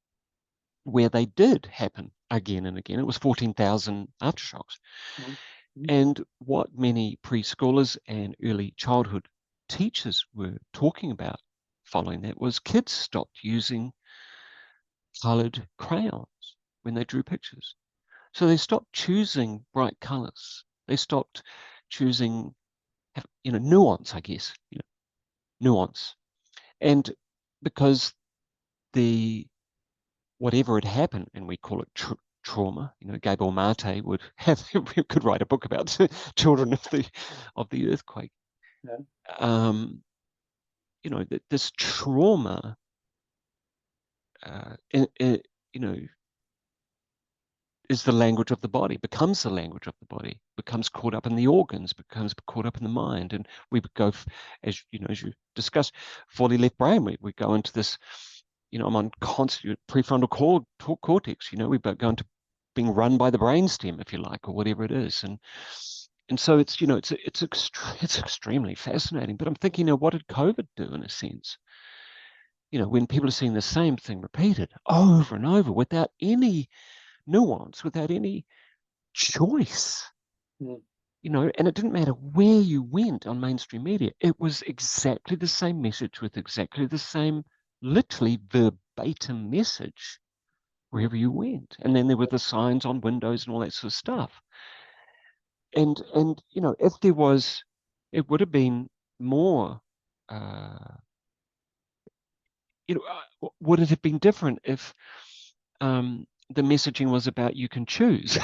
where they did happen again and again. It was 14,000 aftershocks. well, mm, And what many preschoolers and early childhood teachers were talking about following that was kids stopped using colored crayons when they drew pictures. So they stopped choosing bright colors. They stopped choosing have, nuance, I guess, nuance. And because whatever had happened, and we call it trauma, Gabriel Mate could write a book about children of the earthquake. Yeah. This trauma, is the language of the body, becomes the language of the body, becomes caught up in the organs, becomes caught up in the mind. And we go, as you discussed, fully left brain, we go into this, I'm on constant prefrontal cortex, we go into being run by the brainstem, if you like, or whatever it is. And so it's, it's extremely fascinating. But I'm thinking, what did COVID do in a sense? When people are seeing the same thing repeated over and over without any nuance, without any choice, Mm. And it didn't matter where you went on mainstream media. It was exactly the same message with exactly the same, literally verbatim message wherever you went. And then there were the signs on windows and all that sort of stuff. And if there was, it would have been more, would it have been different if the messaging was about you can choose?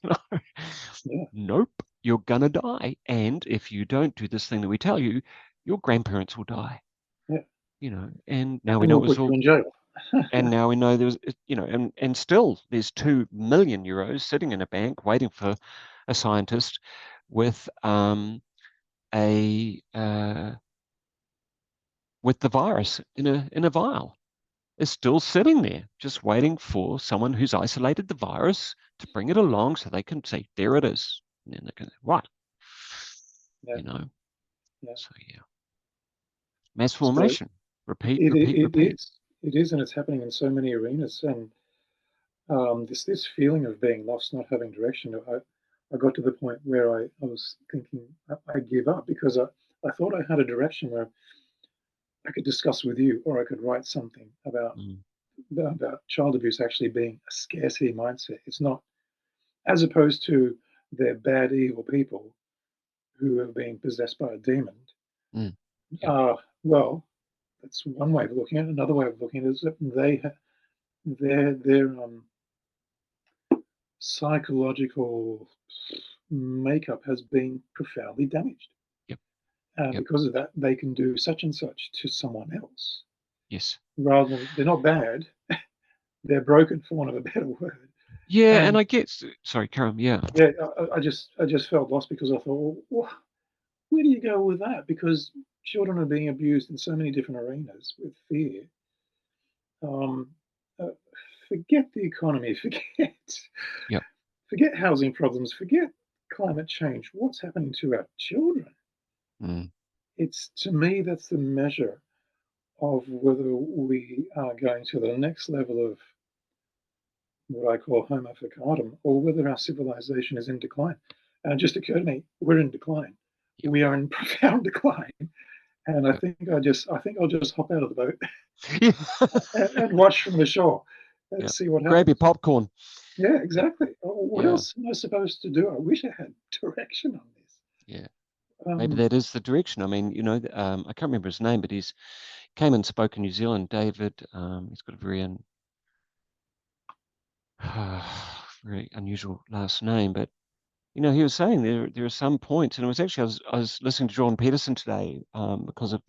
Yeah. Nope, you're gonna die. And if you don't do this thing that we tell you, your grandparents will die. Yeah. And now we And know we'll it was put you all, in jail. and now we know there was, and still there's 2 million euros sitting in a bank waiting for a scientist with a with the virus in a vial. Is still sitting there, just waiting for someone who's isolated the virus to bring it along so they can say, there it is. And then they can, right. Yeah. Yeah. So yeah. Mass So formation. Repeat, it, repeat, it repeat. is. It is, and it's happening in so many arenas. And this feeling of being lost, not having direction. I got to the point where I was thinking I give up because I thought I had a direction where I could discuss with you, or I could write something Mm, about child abuse actually being a scarcity mindset. It's not, as opposed to they're bad, evil people who are being possessed by a demon. mm, yep, Well, that's one way of looking at it. Another way of looking at it is that their psychological makeup has been profoundly damaged. yep, And yep, because of that, they can do such and such to someone else yes. rather than they're not bad, they're broken, for want of a better word. Yeah, and And I get, sorry, Karen, yeah. yeah, I just felt lost because I thought, well, where do you go with that? Because children are being abused in so many different arenas with fear. Um, uh, Forget the economy, Yep. forget housing problems, forget climate change. What's happening to our children? Mm, It's, to me, that's the measure of whether we are going to the next level of what I call homo facadum, or whether our civilization is in decline. And it just occurred to me, we're in decline. yep, We are in profound decline. And yep. I think I'll just hop out of the boat Yeah. and watch from the shore and Yeah. see what Grab your happens. popcorn. Yeah, Yeah. exactly. What Yeah. else am I supposed to do? I wish I had direction on this. Yeah. Maybe Um, that is the direction. I mean, I can't remember his name, but he's came and spoke in New Zealand. David, he's got a very very unusual last name, but he was saying there are some points, and it was actually I was listening to Jordan Peterson today because a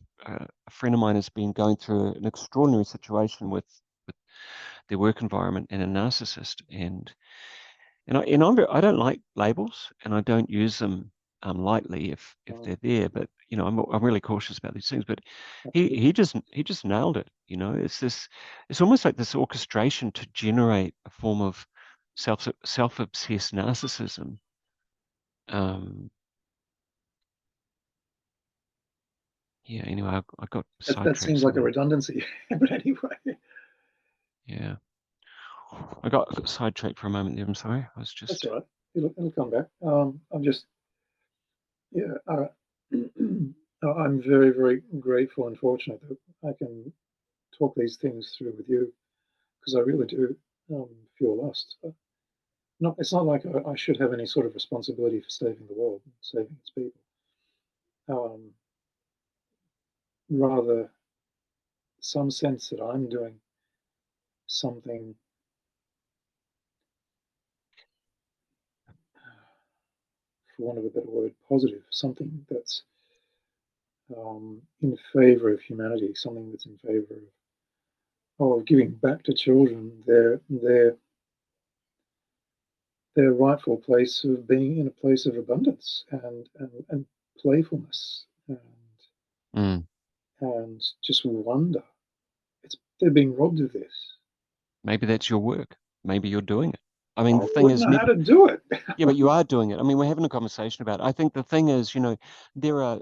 friend of mine has been going through an extraordinary situation with their work environment and a narcissist, I don't like labels, and I don't use them lightly if they're there. But I'm really cautious about these things. But he Absolutely. he just he just nailed it. It's almost like this orchestration to generate a form of self-obsessed narcissism. Um, yeah. Anyway, I got That sidetracked seems like a somewhere. redundancy, but anyway, Yeah, I got sidetracked for a moment there. I'm sorry. I was that's just all right. It'll come back. I'm just, yeah, I'm very, very grateful and fortunate that I can talk these things through with you because I really do feel lost. It's not like I should have any sort of responsibility for saving the world, saving its people. um, rather some sense that I'm doing something, for want of a better word, positive, something that's in favour of humanity, something that's in favour of giving back to children their rightful place of being in a place of abundance and playfulness Mm. and just wonder. They're being robbed of this. Maybe that's your work. Maybe you're doing it. I mean, I the thing wouldn't is, know how to do it. yeah, but you are doing it. I mean, we're having a conversation about it. I think the thing is, there are,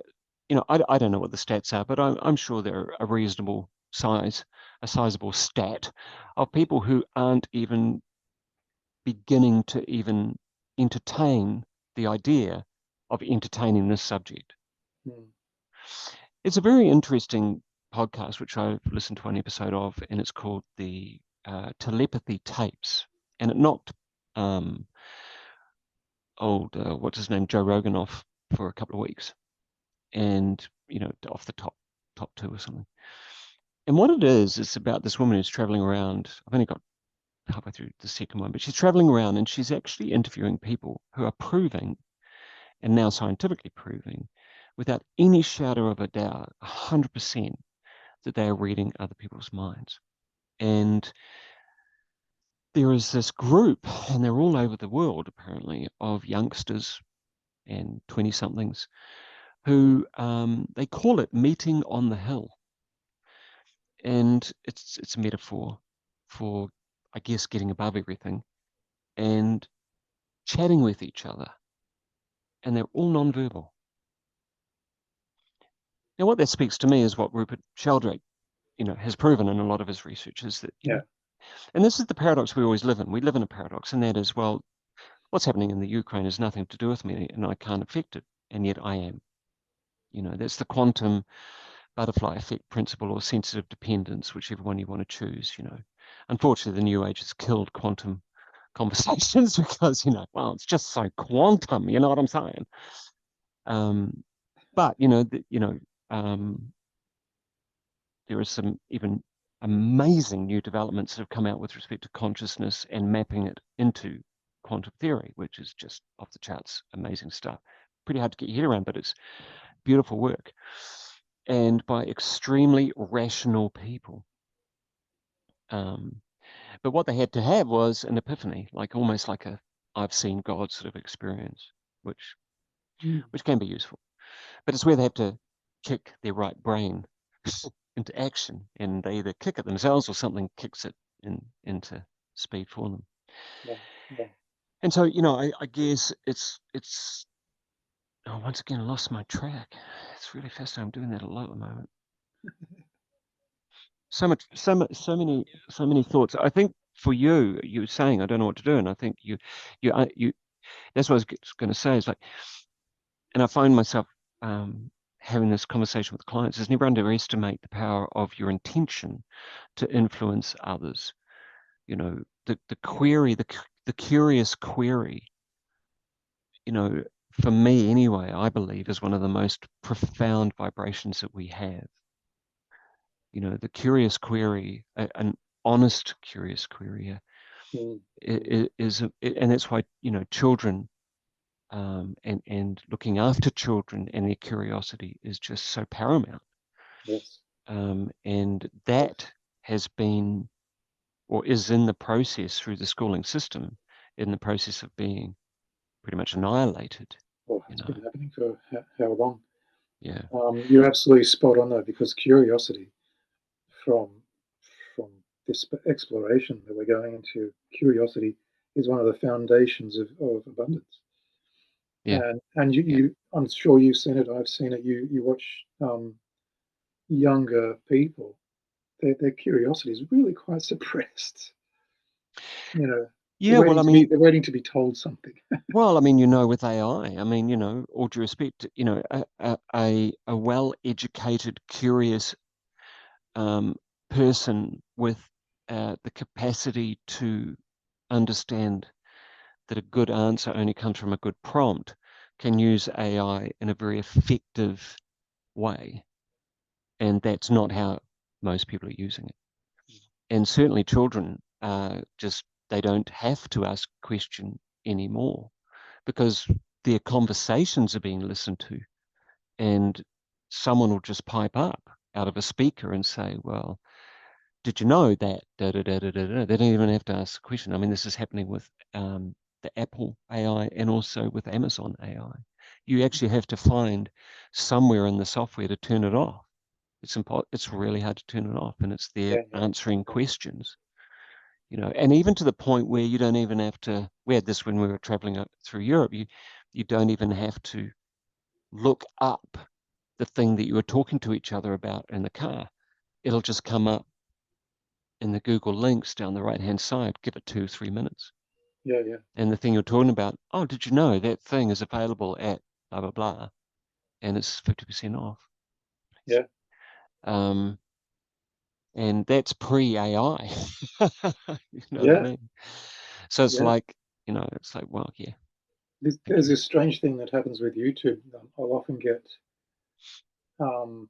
I don't know what the stats are, but I'm sure they're a reasonable size, a sizable stat of people who aren't even beginning to even entertain the idea of entertaining this subject. Hmm. It's a very interesting podcast, which I've listened to one episode of, and it's called the Telepathy Tapes. And it knocked what's his name, Joe Rogan off for a couple of weeks, and off the top two or something. And what it is about this woman who's traveling around. I've only got halfway through the second one, but she's traveling around and she's actually interviewing people who are proving, and now scientifically proving, without any shadow of a doubt, 100%, that they are reading other people's minds. And there is this group, and they're all over the world apparently, of youngsters and 20 somethings who they call it meeting on the hill. And it's a metaphor for, I guess, getting above everything and chatting with each other. And they're all nonverbal. Now, what that speaks to me is what Rupert Sheldrake, has proven in a lot of his research is that, Yeah. and this is the paradox we always live in. We live in a paradox, and that is, well, what's happening in the Ukraine has nothing to do with me, and I can't affect it, and yet I am. That's the quantum butterfly effect principle or sensitive dependence, whichever one you want to choose. Unfortunately, the new age has killed quantum conversations because, well, it's just so quantum, you know what I'm saying? But, um, there are some even amazing new developments that have come out with respect to consciousness and mapping it into quantum theory, which is just off the charts, amazing stuff. Pretty hard to get your head around, but it's beautiful work. And by extremely rational people. But what they had to have was an epiphany, like almost like a I've seen God sort of experience, which Hmm. which can be useful. But it's where they have to kick their right brain into action, and they either kick it themselves or something kicks it into speed for them. Yeah. Yeah. And so, I guess it's once again I lost my track. It's really fascinating. I'm doing that a lot at the moment. So much, so many thoughts. I think for you were saying I don't know what to do, and I think you. That's what I was going to say. Is like, and I find myself having this conversation with clients. Is never underestimate the power of your intention to influence others. The query, the curious query. For me anyway, I believe is one of the most profound vibrations that we have. The curious query, an honest curious query, Hmm. and that's why children and looking after children and their curiosity is just so paramount. Yes. And Yes. that has been or is in the process through the schooling system, in the process of being pretty much annihilated. Well, You it's know, been happening for how long? yeah, You're absolutely spot on though, because curiosity from from this exploration that we're going into, curiosity is one of the foundations of abundance. yeah, And yeah. I'm sure you've seen it. I've seen it. You watch younger people. Their curiosity is really quite suppressed. You know, Yeah, well, I mean, they're waiting to be told something. with AI, I mean, all due respect, a well-educated, curious um, person with the capacity to understand that a good answer only comes from a good prompt can use AI in a very effective way. And that's not how most people are using it. And certainly children they don't have to ask a question anymore because their conversations are being listened to, and someone will just pipe up out of a speaker and say, well, did you know that? Da, da, da, da, da, da. They don't even have to ask the question. I mean, this is happening with the Apple AI and also with Amazon AI. You actually have to find somewhere in the software to turn it off. It's really hard to turn it off, and it's there answering questions. And even to the point where you don't even have to. We had this when we were traveling through Europe. You don't even have to look up the thing that you were talking to each other about in the car. It'll just come up in the Google links down the right-hand side. Give it 2 or 3 minutes. Yeah. And the thing you're talking about, oh, did you know that thing is available at blah, blah, blah, and it's 50% off. Yeah. And that's pre-AI. You know what I mean? So it's like, it's like, well, yeah. There's this strange thing that happens with YouTube. I'll often get from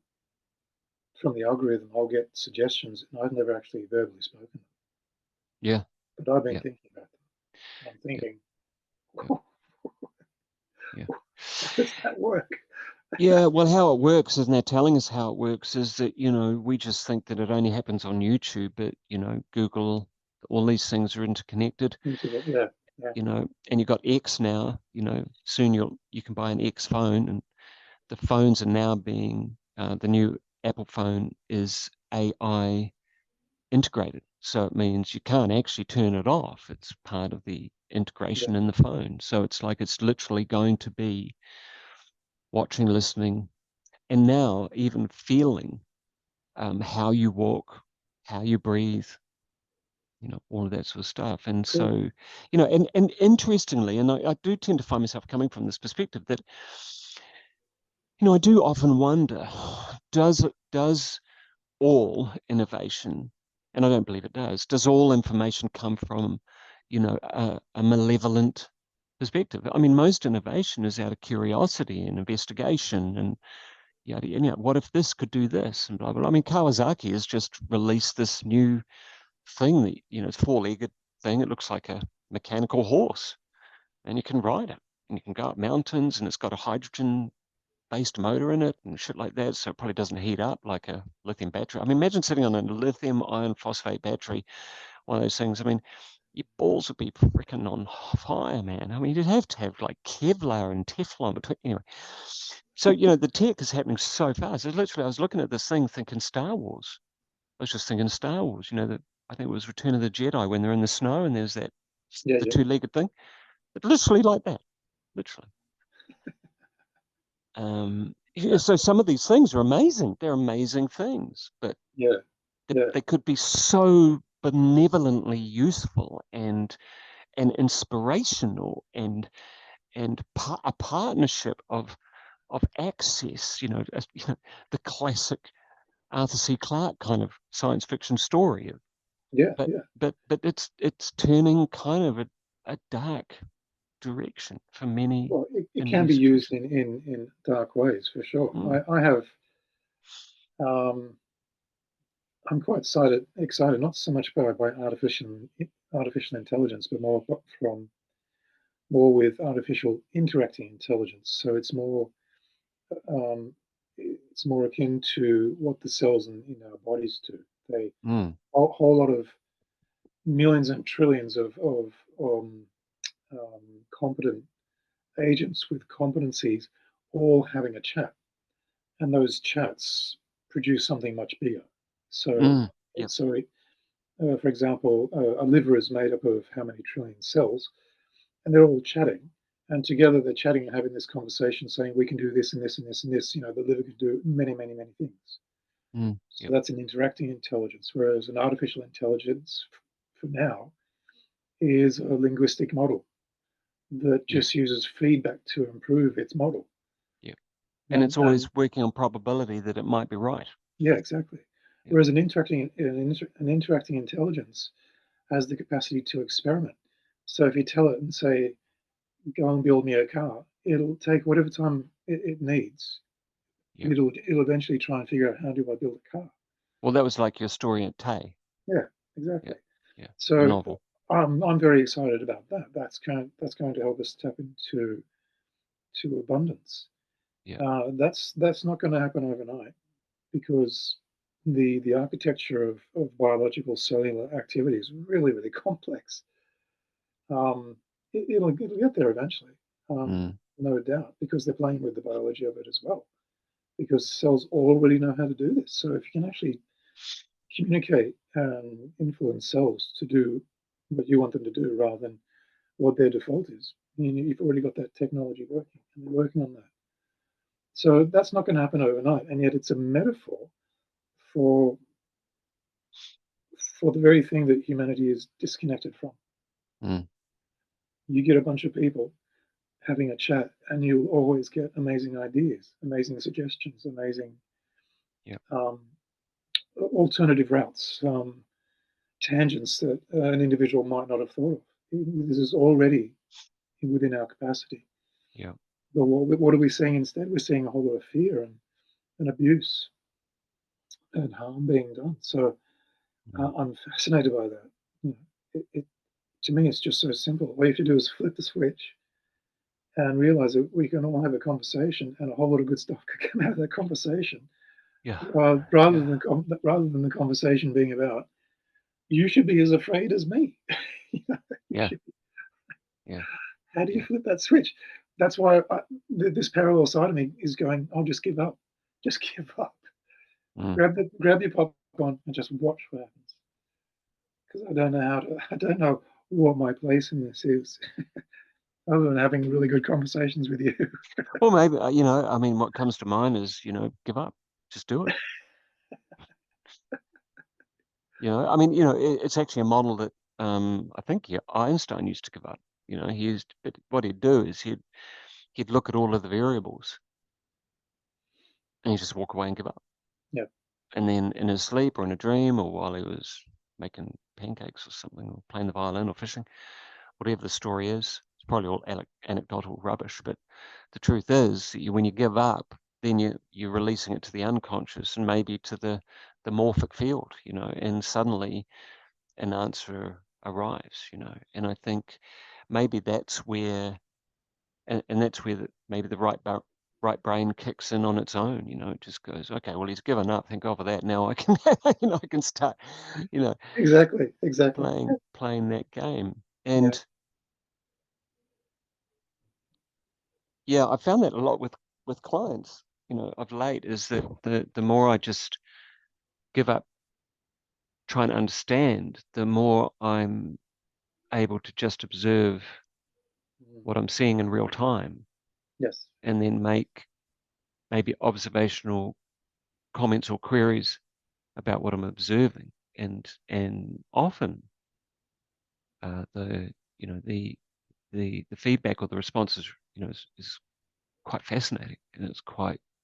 the algorithm, I'll get suggestions, and I've never actually verbally spoken them. Yeah. But I've been thinking about them. I'm thinking, how does that work? Yeah, well, how it works, and they're telling us how it works, is that, we just think that it only happens on YouTube, but, Google, all these things are interconnected. Yeah. And you've got X now, soon you can buy an X phone, and the phones are now being, the new Apple phone is AI integrated. So it means you can't actually turn it off. It's part of the integration in the phone. So it's like it's literally going to be watching, listening, and now even feeling how you walk, how you breathe, all of that sort of stuff. And so, and interestingly, and I do tend to find myself coming from this perspective that, I do often wonder, does all innovation, and I don't believe it does all information come from, a malevolent perspective? I mean, most innovation is out of curiosity and investigation and what if this could do this and blah, blah, blah. I mean, Kawasaki has just released this new thing that, it's a 4-legged thing. It looks like a mechanical horse, and you can ride it, and you can go up mountains, and it's got a hydrogen-based motor in it and shit like that, so it probably doesn't heat up like a lithium battery. I mean, imagine sitting on a lithium iron phosphate battery, one of those things. I mean, your balls would be freaking on fire, man. I mean, you'd have to have like Kevlar and Teflon between. Anyway, so the tech is happening so fast. Literally, I was looking at this thing thinking Star Wars. I was just thinking Star Wars. That I think it was Return of the Jedi when they're in the snow and there's the 2-legged thing. But literally like that, literally. So some of these things are amazing. They're amazing things, but they could be so benevolently useful and inspirational and a partnership of access. The classic Arthur C. Clarke kind of science fiction story. But it's turning kind of a dark direction for many. Well, it can be used in dark ways for sure. I have I'm quite excited not so much by artificial intelligence, but more with artificial interacting intelligence. So it's more akin to what the cells in our bodies do. They whole lot of millions and trillions of competent agents with competencies all having a chat, and those chats produce something much bigger. So, for example, a liver is made up of how many trillion cells, and they're all chatting, and together they're chatting and having this conversation, saying we can do this and this and this and this. The liver can do many, many, many things. So that's an interacting intelligence, whereas an artificial intelligence, for now, is a linguistic model that just uses feedback to improve its model. And it's always working on probability that it might be right. Yeah, exactly. Whereas an interacting intelligence has the capacity to experiment. So if you tell it and say, go and build me a car. It'll take whatever time it needs. Yeah. It'll eventually try and figure out, how do I build a car? Well, that was like your story at Tay. Yeah, Yeah. exactly. Yeah. The So novel. I'm very excited about that. That's going to help us tap into abundance. Yeah. That's not going to happen overnight, because the architecture of biological cellular activity is really, really complex. It'll get there eventually, Mm. no doubt, because they're playing with the biology of it as well. Because cells already know how to do this. So if you can actually communicate and influence cells to do what you want them to do rather than what their default is, you've already got that technology working, and they're working on that. So that's not going to happen overnight, and yet it's a metaphor for the very thing that humanity is disconnected from. Mm. You get a bunch of people having a chat, and you'll always get amazing ideas, amazing suggestions, amazing Yeah. um, alternative routes, tangents that an individual might not have thought of. This is already within our capacity. Yeah. But what are we seeing instead? We're seeing a whole lot of fear and abuse and harm being done. So Mm. I'm fascinated by that. To me, it's just so simple. All you have to do is flip the switch and realize that we can all have a conversation, and a whole lot of good stuff could come out of that conversation. Yeah. Rather Yeah. than the conversation being about, you should be as afraid as me. You know, Yeah. Yeah. how do you Yeah. flip that switch? That's why this parallel side of me is going, I'll just give up. Just give up. Mm. Grab your popcorn and just watch what happens. Because I don't know what my place in this is, other than having really good conversations with you. Well, maybe, I mean, what comes to mind is, give up. Just do it. I mean, it's actually a model that I think Einstein used to give up. But what he'd do is he'd look at all of the variables and he'd just walk away and give up. Yeah, And then in his sleep or in a dream or while he was making pancakes or something or playing the violin or fishing, whatever the story is, it's probably all anecdotal rubbish. But the truth is, when you give up, then you're releasing it to the unconscious and maybe to the morphic field, and suddenly an answer arrives, and I think maybe that's where, and that's where maybe the right brain kicks in on its own, it just goes, okay, well, he's given up, thank God for that. Now I can, I can start, you know, exactly. playing that game. Yeah. And yeah, I found that a lot with clients, of late, is that the more I just give up trying to understand, the more I'm able to just observe Mhm. what I'm seeing in real time Yes. and then make maybe observational comments or queries about what I'm observing. And often the the feedback or the responses, is quite fascinating, and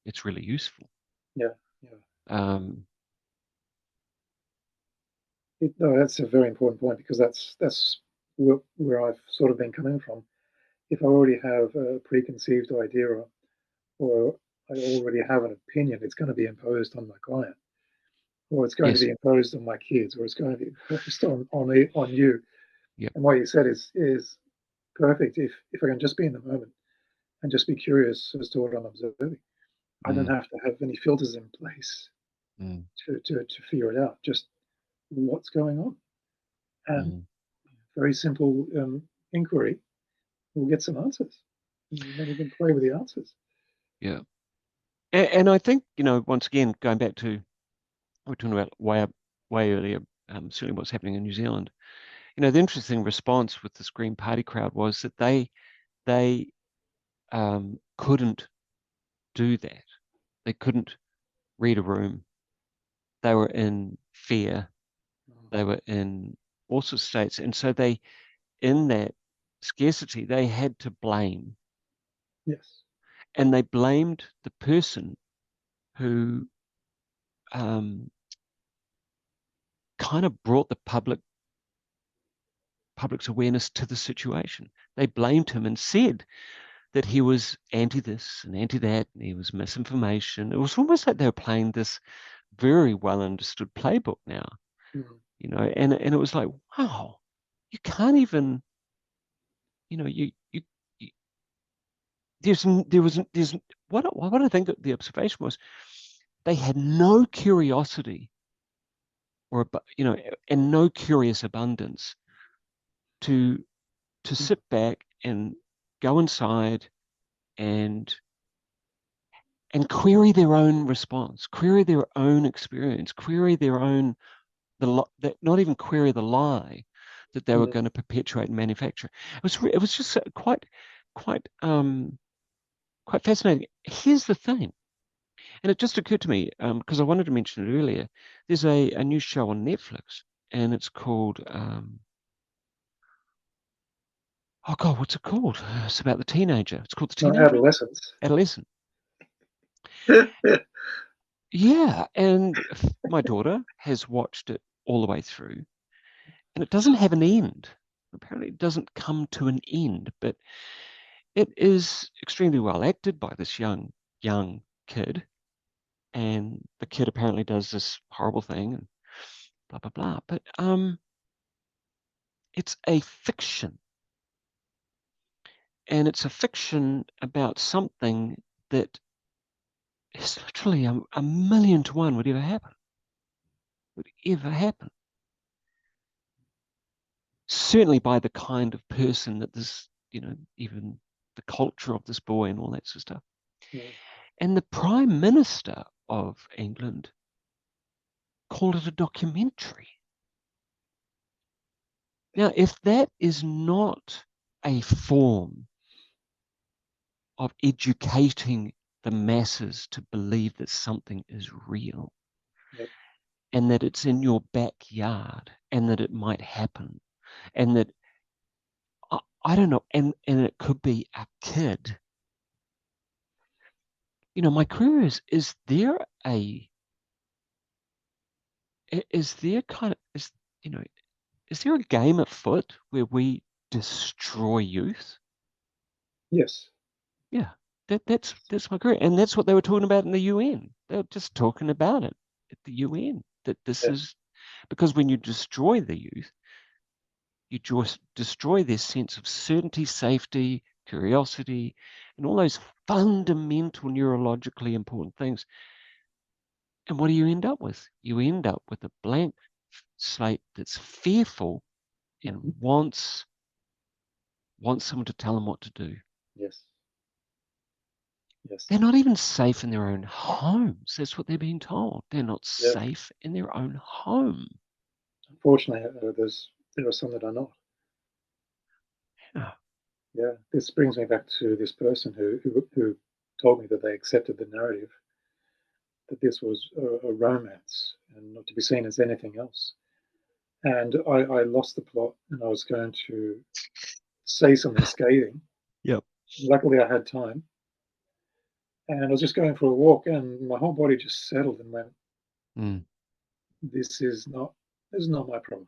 it's really useful. Yeah. Yeah. Um, No, that's a very important point, because that's where I've sort of been coming from. If I already have a preconceived idea, or I already have an opinion, it's going to be imposed on my client, or it's going to yes, be imposed on my kids, or it's going to be imposed on you. yeah, And what you said is perfect. If I can just be in the moment and just be curious as to what I'm observing, I don't mm, have to have any filters in place mm, to figure it out. Just what's going on, and mm, very simple inquiry will get some answers. And then you can play with the answers. yeah. And I think, once again, going back to, we're talking about way earlier, certainly what's happening in New Zealand. The interesting response with this Green Party crowd was that they couldn't do that. They couldn't read a room. They were in fear. They were in all sorts of states, and so in that scarcity, they had to blame, Yes. and they blamed the person who kind of brought the public's awareness to the situation. They blamed him and said that he was anti this and anti that, and he was misinformation. It was almost like they were playing this very well understood playbook now, you know, and it was like, wow, you can't even, you know, you there's what I think the observation was, they had no curiosity or, you know, and no curious abundance to sit back and go inside and query their own response, query their own experience, query their own not even query the lie that they were going to perpetuate and manufacture. It was just quite quite fascinating. Here's the thing, and it just occurred to me because I wanted to mention it earlier. There's a new show on Netflix, and it's called oh God, what's it called? It's about the teenager. It's called The No, Teenager. adolescence. Adolescent. Yeah, and my daughter has watched it all the way through, and it doesn't have an end. Apparently, it doesn't come to an end, but it is extremely well acted by this young kid, and the kid apparently does this horrible thing, and blah blah blah. But it's a fiction, and it's a fiction about something that is literally a million to one would ever happen. Would ever happen. Certainly by the kind of person that this, you know, even the culture of this boy and all that sort of stuff. And the Prime Minister of England called it a documentary. Now, if that is not a form of educating the masses to believe that something is real, and that it's in your backyard, and that it might happen, and that I don't know, and it could be a kid. You know, my query is there you know, is there a game afoot where we destroy youth? Yes. Yeah, that's my query, and that's what they were talking about in the UN. They were just talking about it at the UN, that this is because when you destroy the youth, you just destroy their sense of certainty, safety, curiosity, and all those fundamental neurologically important things. And what do you end up with? You end up with a blank slate that's fearful and wants someone to tell them what to do. Yes. Yes. They're not even safe in their own homes. That's what they're being told. They're not safe in their own home. Unfortunately, there are some that are not. Yeah. Yeah. This brings me back to this person who told me that they accepted the narrative that this was a romance and not to be seen as anything else. And I lost the plot, and I was going to say something scathing. Yep. Luckily, I had time, and I was just going for a walk, and my whole body just settled and went, "This is not my problem."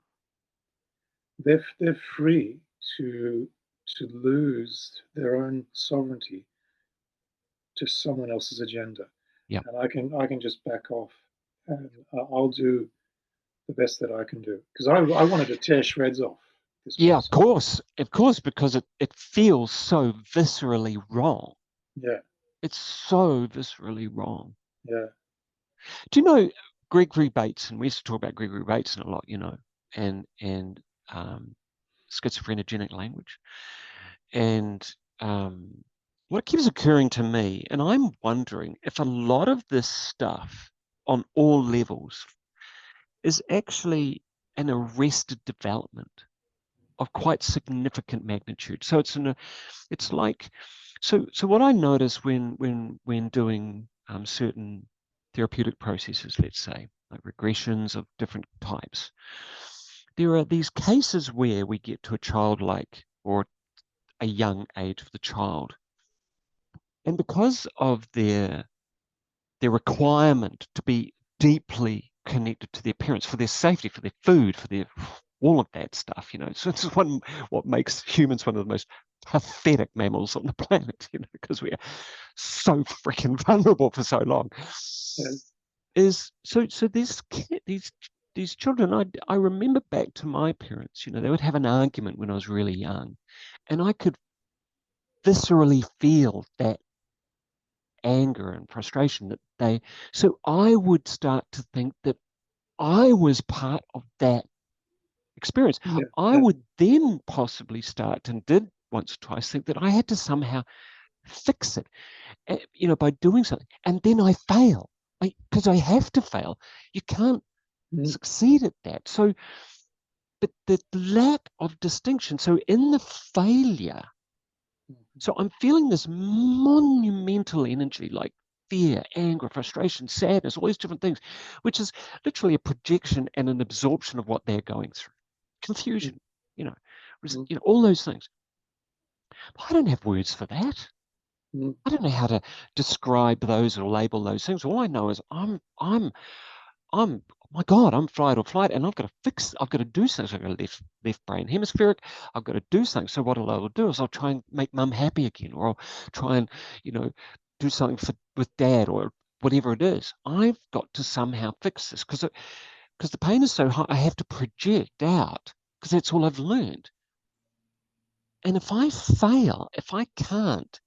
They're free to lose their own sovereignty to someone else's agenda, Yep. and I can just back off, and I'll do the best that I can do because I wanted to tear shreds off this Yeah, person. of course, because it feels so viscerally wrong. Yeah. It's so viscerally wrong. Yeah. Do you know Gregory Bateson? We used to talk about Gregory Bateson a lot, you know, and schizophrenogenic language. And what keeps occurring to me, and I'm wondering if a lot of this stuff on all levels is actually an arrested development of quite significant magnitude. So it's like, so what I notice when doing certain therapeutic processes, let's say, like regressions of different types, there are these cases where we get to a childlike or a young age of the child, and because of their requirement to be deeply connected to their parents for their safety, for their food, for their all of that stuff, So it's what makes humans one of the most pathetic mammals on the planet, because we are so freaking vulnerable for so long. Yeah. Is so these children, I remember back to my parents, they would have an argument when I was really young, and I could viscerally feel that anger and frustration so I would start to think that I was part of that experience. Yeah. I Yeah. would then possibly start, and did once or twice, think that I had to somehow fix it, by doing something. And then I fail, because I have to fail. You can't Mm. succeed at that. So, but the lack of distinction. So in the failure, so I'm feeling this monumental energy, like fear, anger, frustration, sadness, all these different things, which is literally a projection and an absorption of what they're going through. Mm. Confusion, you know, Mm. all those things. But I don't have words for that. Mm. I don't know how to describe those or label those things. All I know is I'm my God, I'm fight or flight, and I've got to do something. I've got a left brain hemispheric. I've got to do something. So what I'll do is I'll try and make mum happy again, or I'll try and, do something with dad, or whatever it is. I've got to somehow fix this because the pain is so high. I have to project out because that's all I've learned. And if I fail, if I can't,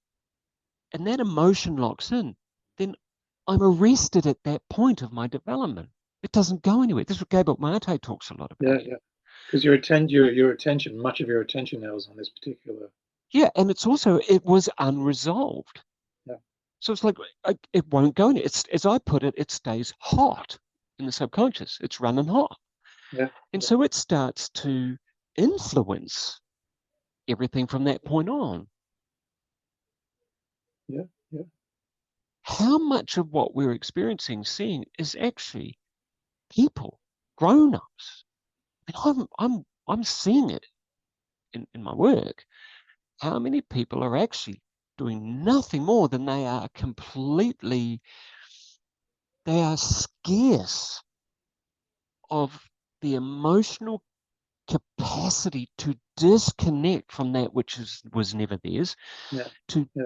and that emotion locks in, then I'm arrested at that point of my development. It doesn't go anywhere. This is what Gabriel Mate talks a lot Yeah. about. Yeah. Because your attention, much of your attention now is on this particular. Yeah, and it was unresolved. Yeah. So it's like it won't go anywhere. It's, as I put it, it stays hot in the subconscious. It's running hot. Yeah. And Yeah. so it starts to influence everything from that point on. Yeah. Yeah. How much of what we're seeing is actually people, grown-ups. I'm seeing it in my work. How many people are actually doing nothing more than they are scarce of the emotional capacity to disconnect from that which was never theirs, Yeah. to Yeah.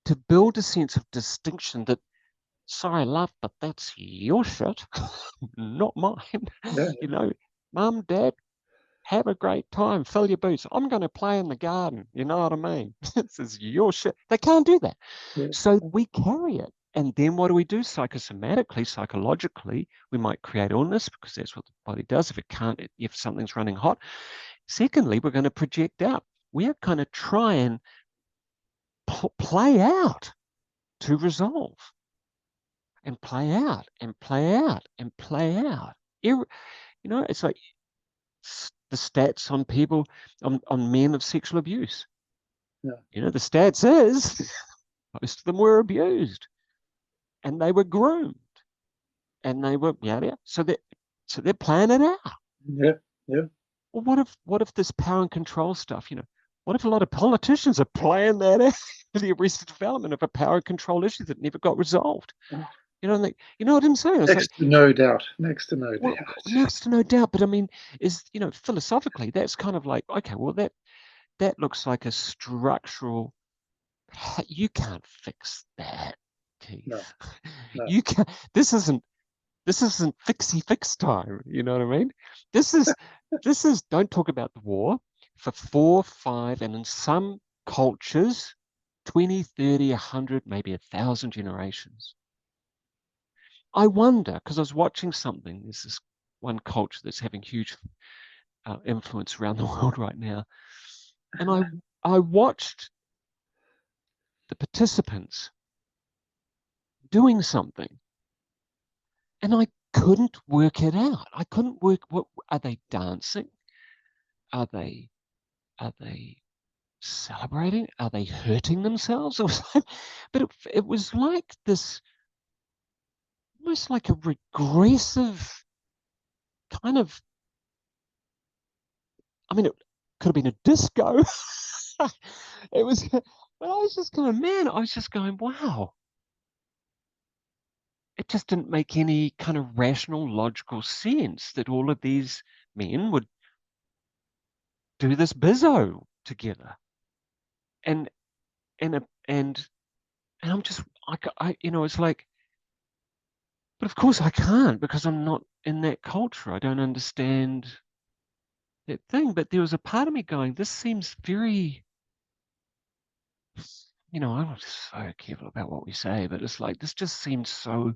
to build a sense of distinction that, sorry, love, but that's your shit, not mine. Yeah. You know, mum, dad, have a great time, fill your boots. I'm going to play in the garden. You know what I mean? This is your shit. They can't do that. Yeah. So Yeah. we carry it. And then what do we do? Psychosomatically, psychologically, we might create illness because that's what the body does if something's running hot. Secondly, we're going to project out. We're going to try and play out to resolve, and play out and play out and play out. It's like the stats on people, on men of sexual abuse. Yeah. The stats is most of them were abused, and they were groomed, and they were so they're playing it out. Yeah. Yeah. Well, what if this power and control stuff? What if a lot of politicians are playing that out? The arrested development of a power and control issue that never got resolved. Oh, You know what I'm saying? It's like, next to no doubt. Next to no well, doubt. next to no doubt. But I mean, philosophically, that's kind of like, okay, well, that looks like a structural. You can't fix that, No. Keith. No. You can. This isn't fixie fix time. You know what I mean? This is don't talk about the war for 4, 5, and in some cultures, 20, 30, 100, maybe 1,000 generations. I wonder, because I was watching something. There's this one culture that's having huge influence around the world right now, and I watched the participants doing something, and I couldn't work it out. I couldn't work. What are they dancing? Are they are they celebrating? Are they hurting themselves? But it was like this, almost like a regressive kind of. I mean, it could have been a disco. It was, but I was just going, man. I was just going, wow. It just didn't make any kind of rational, logical sense that all of these men would do this bizzo together. And and I'm just, it's like, but of course I can't, because I'm not in that culture. I don't understand that thing. But there was a part of me going, this seems very, I'm so careful about what we say, but it's like, this just seems so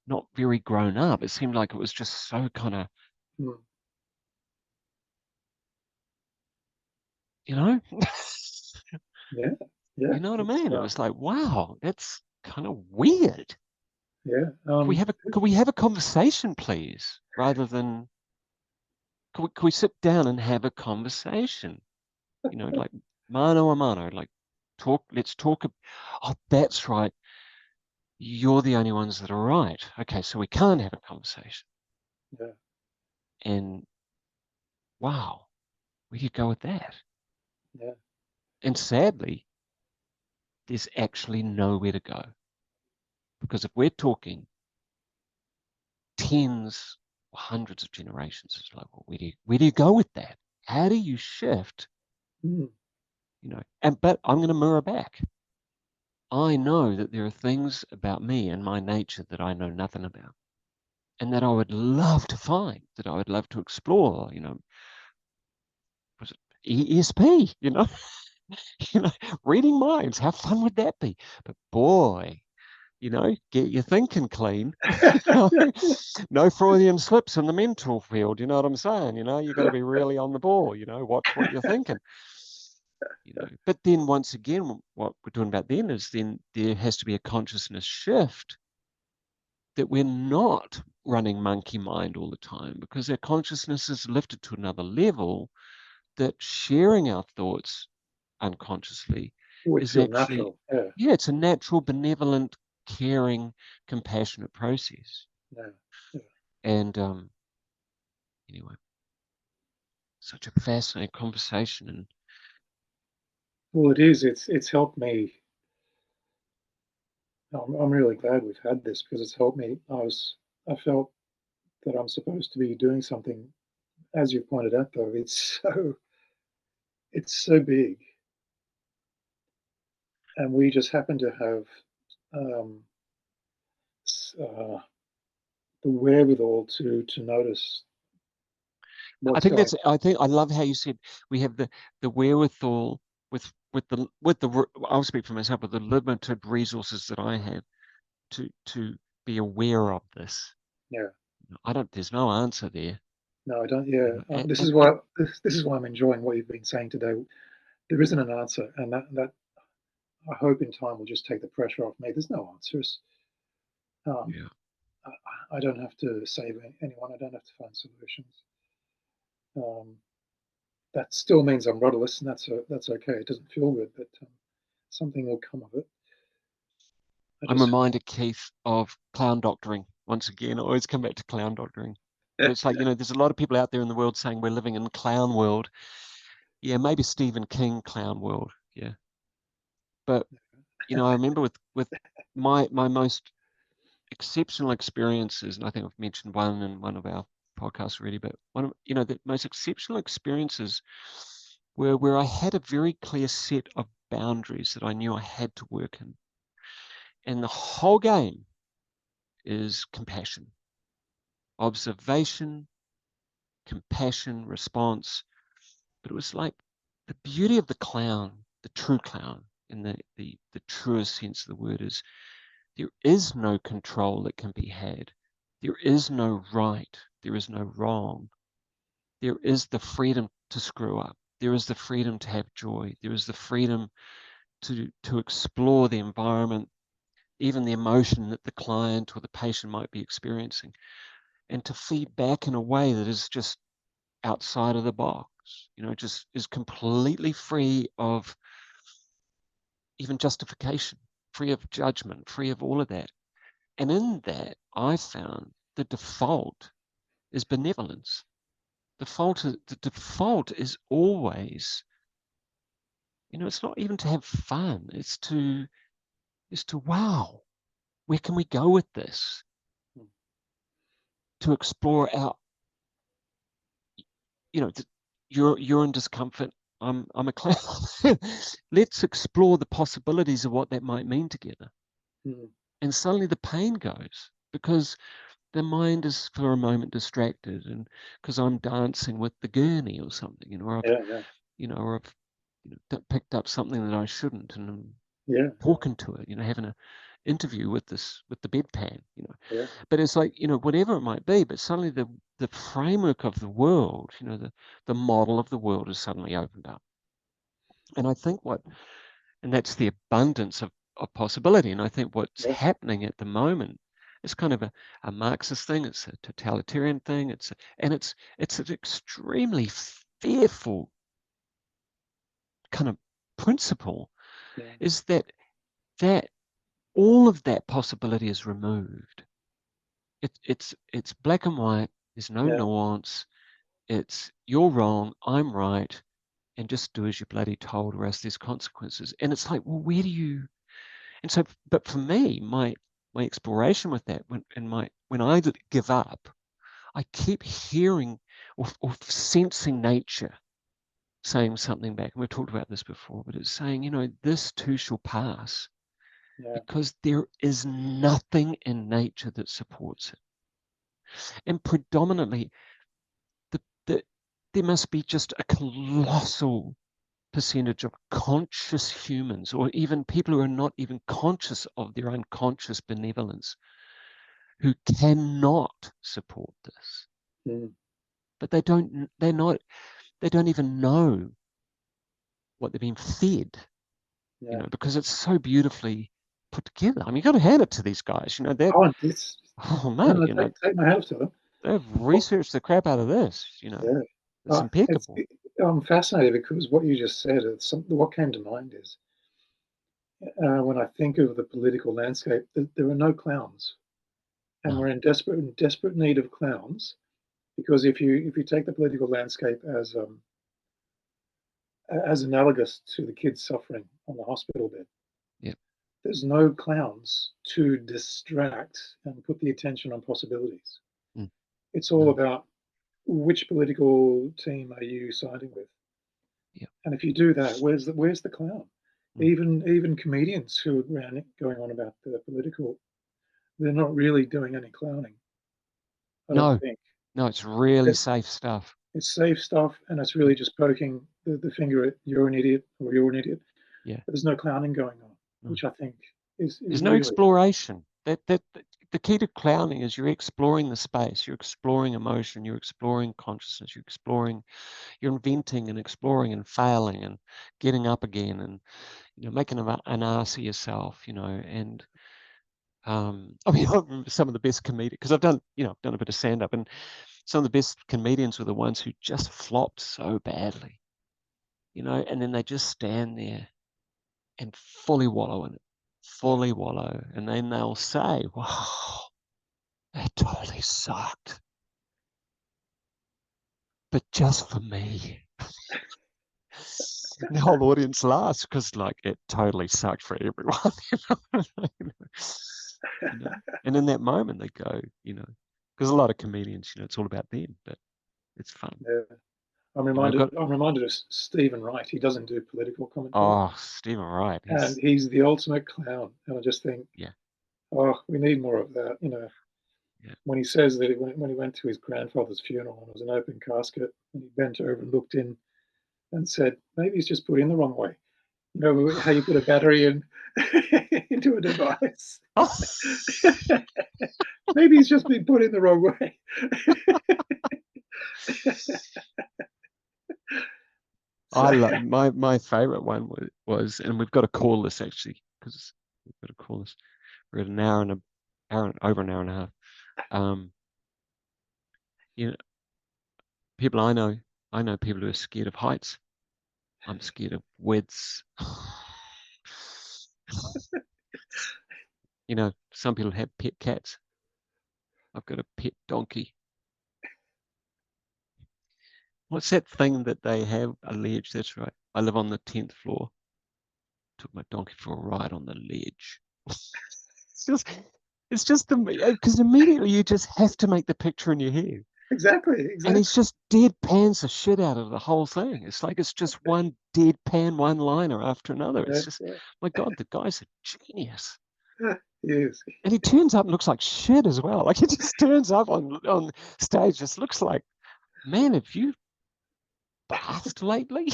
not very grown up. It seemed like it was just so kind of, mm, you know, yeah, yeah. you know what I It's mean? It was like, wow, that's kind of weird. yeah. Could we have a conversation, please, rather than could we sit down and have a conversation? Like mano a mano, like talk. Let's talk. Oh, that's right. You're the only ones that are right. Okay, so we can't have a conversation. yeah, And wow, where do you go with that? yeah. And sadly, there's actually nowhere to go, because if we're talking tens or hundreds of generations, it's like, well, where do you go with that? How do you shift? Mm, But I'm going to mirror back. I know that there are things about me and my nature that I know nothing about, and that I would love to find, that I would love to explore. Was it ESP? You know, reading minds. How fun would that be? But boy, get your thinking clean. No Freudian slips in the mental field. You know what I'm saying? You got to be really on the ball. Watch what you're thinking. But then once again, what we're talking about then is then there has to be a consciousness shift, that we're not running monkey mind all the time, because our consciousness is lifted to another level, that sharing our thoughts unconsciously would is feel actually, natural. Yeah, yeah, it's a natural, benevolent, caring, compassionate process. yeah, yeah. And anyway, such a fascinating conversation. And Well, it is. It's helped me. I'm really glad we've had this because it's helped me. I felt that I'm supposed to be doing something. As you pointed out, though, it's so big, and we just happen to have um, uh, the wherewithal to notice what's going. I think I love how you said we have the wherewithal I'll speak for myself, with the limited resources that I have, to be aware of this. Yeah, There's no answer there. no, I don't. Yeah, And, this is and, why and this is why I'm enjoying what you've been saying today. There isn't an answer, and that I hope in time will just take the pressure off me. There's no answers. Um, yeah. I don't have to save anyone. I don't have to find solutions. Um, that still means I'm rudderless, and that's okay. It doesn't feel good, but something will come of it. I I'm just reminded, Keith, of clown doctoring. Once again, I always come back to clown doctoring. But it's like, there's a lot of people out there in the world saying we're living in clown world. Yeah, maybe Stephen King clown world. Yeah. But, I remember with my most exceptional experiences, and I think I've mentioned one in one of our podcasts already, but one of, the most exceptional experiences were where I had a very clear set of boundaries that I knew I had to work in. And the whole game is compassion, observation, compassion, response. But it was like the beauty of the clown, the true clown, in the truest sense of the word, is there is no control that can be had. There is no right. There is no wrong. There is the freedom to screw up. There is the freedom to have joy. There is the freedom to explore the environment, even the emotion that the client or the patient might be experiencing, and to feed back in a way that is just outside of the box, just is completely free of even justification, free of judgment, free of all of that. And in that, I found the default is benevolence. The default is always, it's not even to have fun. It's to wow, where can we go with this? To explore our, you know, you're in discomfort. I'm a clown. Let's explore the possibilities of what that might mean together. Mm. And suddenly the pain goes because the mind is for a moment distracted, and because I'm dancing with the gurney or something, or I've, Yeah, yeah, or I've, picked up something that I shouldn't, and I'm yeah, talking to it, having an interview with the bedpan, yeah, But it's like, whatever it might be, but suddenly the framework of the world, the model of the world is suddenly opened up. And I think and that's the abundance of possibility. And I think what's yeah, happening at the moment is kind of a Marxist thing. It's a totalitarian thing. It's an extremely fearful kind of principle, yeah, is that all of that possibility is removed. It's black and white. There's no yeah, nuance. It's you're wrong, I'm right, and just do as you're bloody told, or else there's consequences. And it's like, well, where do you? And so, but for me, my exploration with that, when I give up, I keep hearing or sensing nature saying something back. And we've talked about this before, but it's saying, this too shall pass, yeah, because there is nothing in nature that supports it. And predominantly, the, the there must be just a colossal percentage of conscious humans, or even people who are not even conscious of their unconscious benevolence, who cannot support this. mm, But they don't even know what they're being fed, yeah. because it's so beautifully put together. I mean, you got to hand it to these guys, they're, Oh, and this, oh no, mate, no, take my hat off to them. they've Well, researched the crap out of this, yeah, it's impeccable. I'm fascinated because what you just said, what came to mind is when I think of the political landscape, there are no clowns, and No, we're in desperate need of clowns because if you take the political landscape as analogous to the kids suffering on the hospital bed, yeah, there's no clowns to distract and put the attention on possibilities. mm, It's all no, about which political team are you siding with, yeah, and if you do that, where's the clown? mm, Even comedians who are going on about the political, they're not really doing any clowning. I don't no, think. no, it's really safe stuff. It's safe stuff, and it's Yeah, really just poking the finger at you're an idiot or you're an idiot. yeah. But there's no clowning going on, No. which I think is There's no really exploration. The key to clowning is you're exploring the space, you're exploring emotion, you're exploring consciousness, you're inventing and exploring and failing and getting up again, and making an ass of yourself, and I mean, I remember some of the best comedians, because I've done a bit of stand up, and some of the best comedians were the ones who just flopped so badly, and then they just stand there and fully wallow in it, yeah, fully wallow, and then they'll say, "Wow, that totally sucked, but just for me." And the whole audience laughs because, like, it totally sucked for everyone. you know. And in that moment, they go, because a lot of comedians, it's all about them, but it's fun. yeah. I'm We've reminded got, I'm reminded of Stephen Wright. He doesn't do political commentary, oh, Stephen Wright, and he's, he's the ultimate clown. And I just think, yeah, oh, we need more of that. yeah. When he says that when he went to his grandfather's funeral and it was an open casket, and he bent over and looked in and said, maybe he's just put in the wrong way. You know how you put a battery in into a device. Oh, Maybe he's just been put in the wrong way. I So love my favorite one was, and we've got to call this actually, because we've got to call this. We're at an hour and over an hour and a half. Um, you know, people I know people who are scared of heights. I'm scared of widths. Some people have pet cats. I've got a pet donkey. What's that thing that they have? A ledge. That's right. I live on the 10th floor. Took my donkey for a ride on the ledge. It's just, it's just because immediately you just have to make the picture in your head. Exactly, And exactly. he's just deadpans the shit out of the whole thing. It's like it's just one deadpan one-liner after another. It's Yeah, just, yeah. my God, the guy's a genius. Yes. And he turns up and looks like shit as well. Like he just turns up on stage, just looks like, man, have you bathed lately?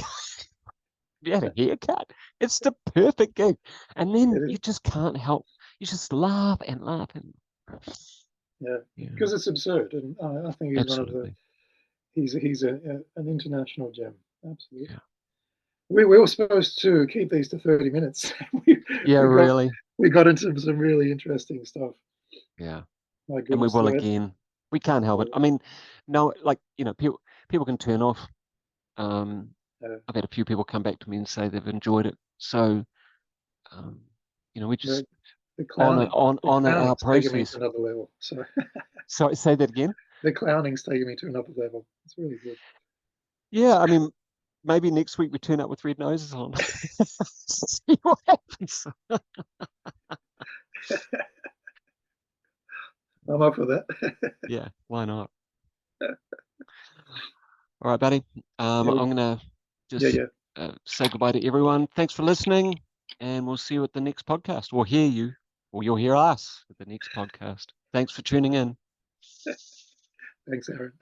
You had a haircut? It's the perfect gig. And then It is. you just can't help. You just laugh and laugh and Yeah, yeah, because it's absurd, and I think he's one of the absolutely. he's an international gem. Absolutely. Yeah. We were supposed to keep these to 30 minutes. we Yeah, we got really. we got into some really interesting stuff. Yeah. My And we goodness, will again. We can't help it. I mean, no, like, people can turn off. Um, uh, I've had a few people come back to me and say they've enjoyed it. So, um, we just the the honor clowning on the honor our clowning's taken me to process. another level. So So say that again. the clowning's taken me to another level. It's really good. Yeah, I mean, maybe next week we turn up with red noses on. See what happens. I'm up for that. Yeah, why not? All right, buddy. Yeah, I'm gonna yeah, just yeah. say goodbye to everyone. Thanks for listening, and we'll see you at the next podcast. We'll hear you, or you'll hear us at the next podcast. Thanks for tuning in. Thanks, Aaron.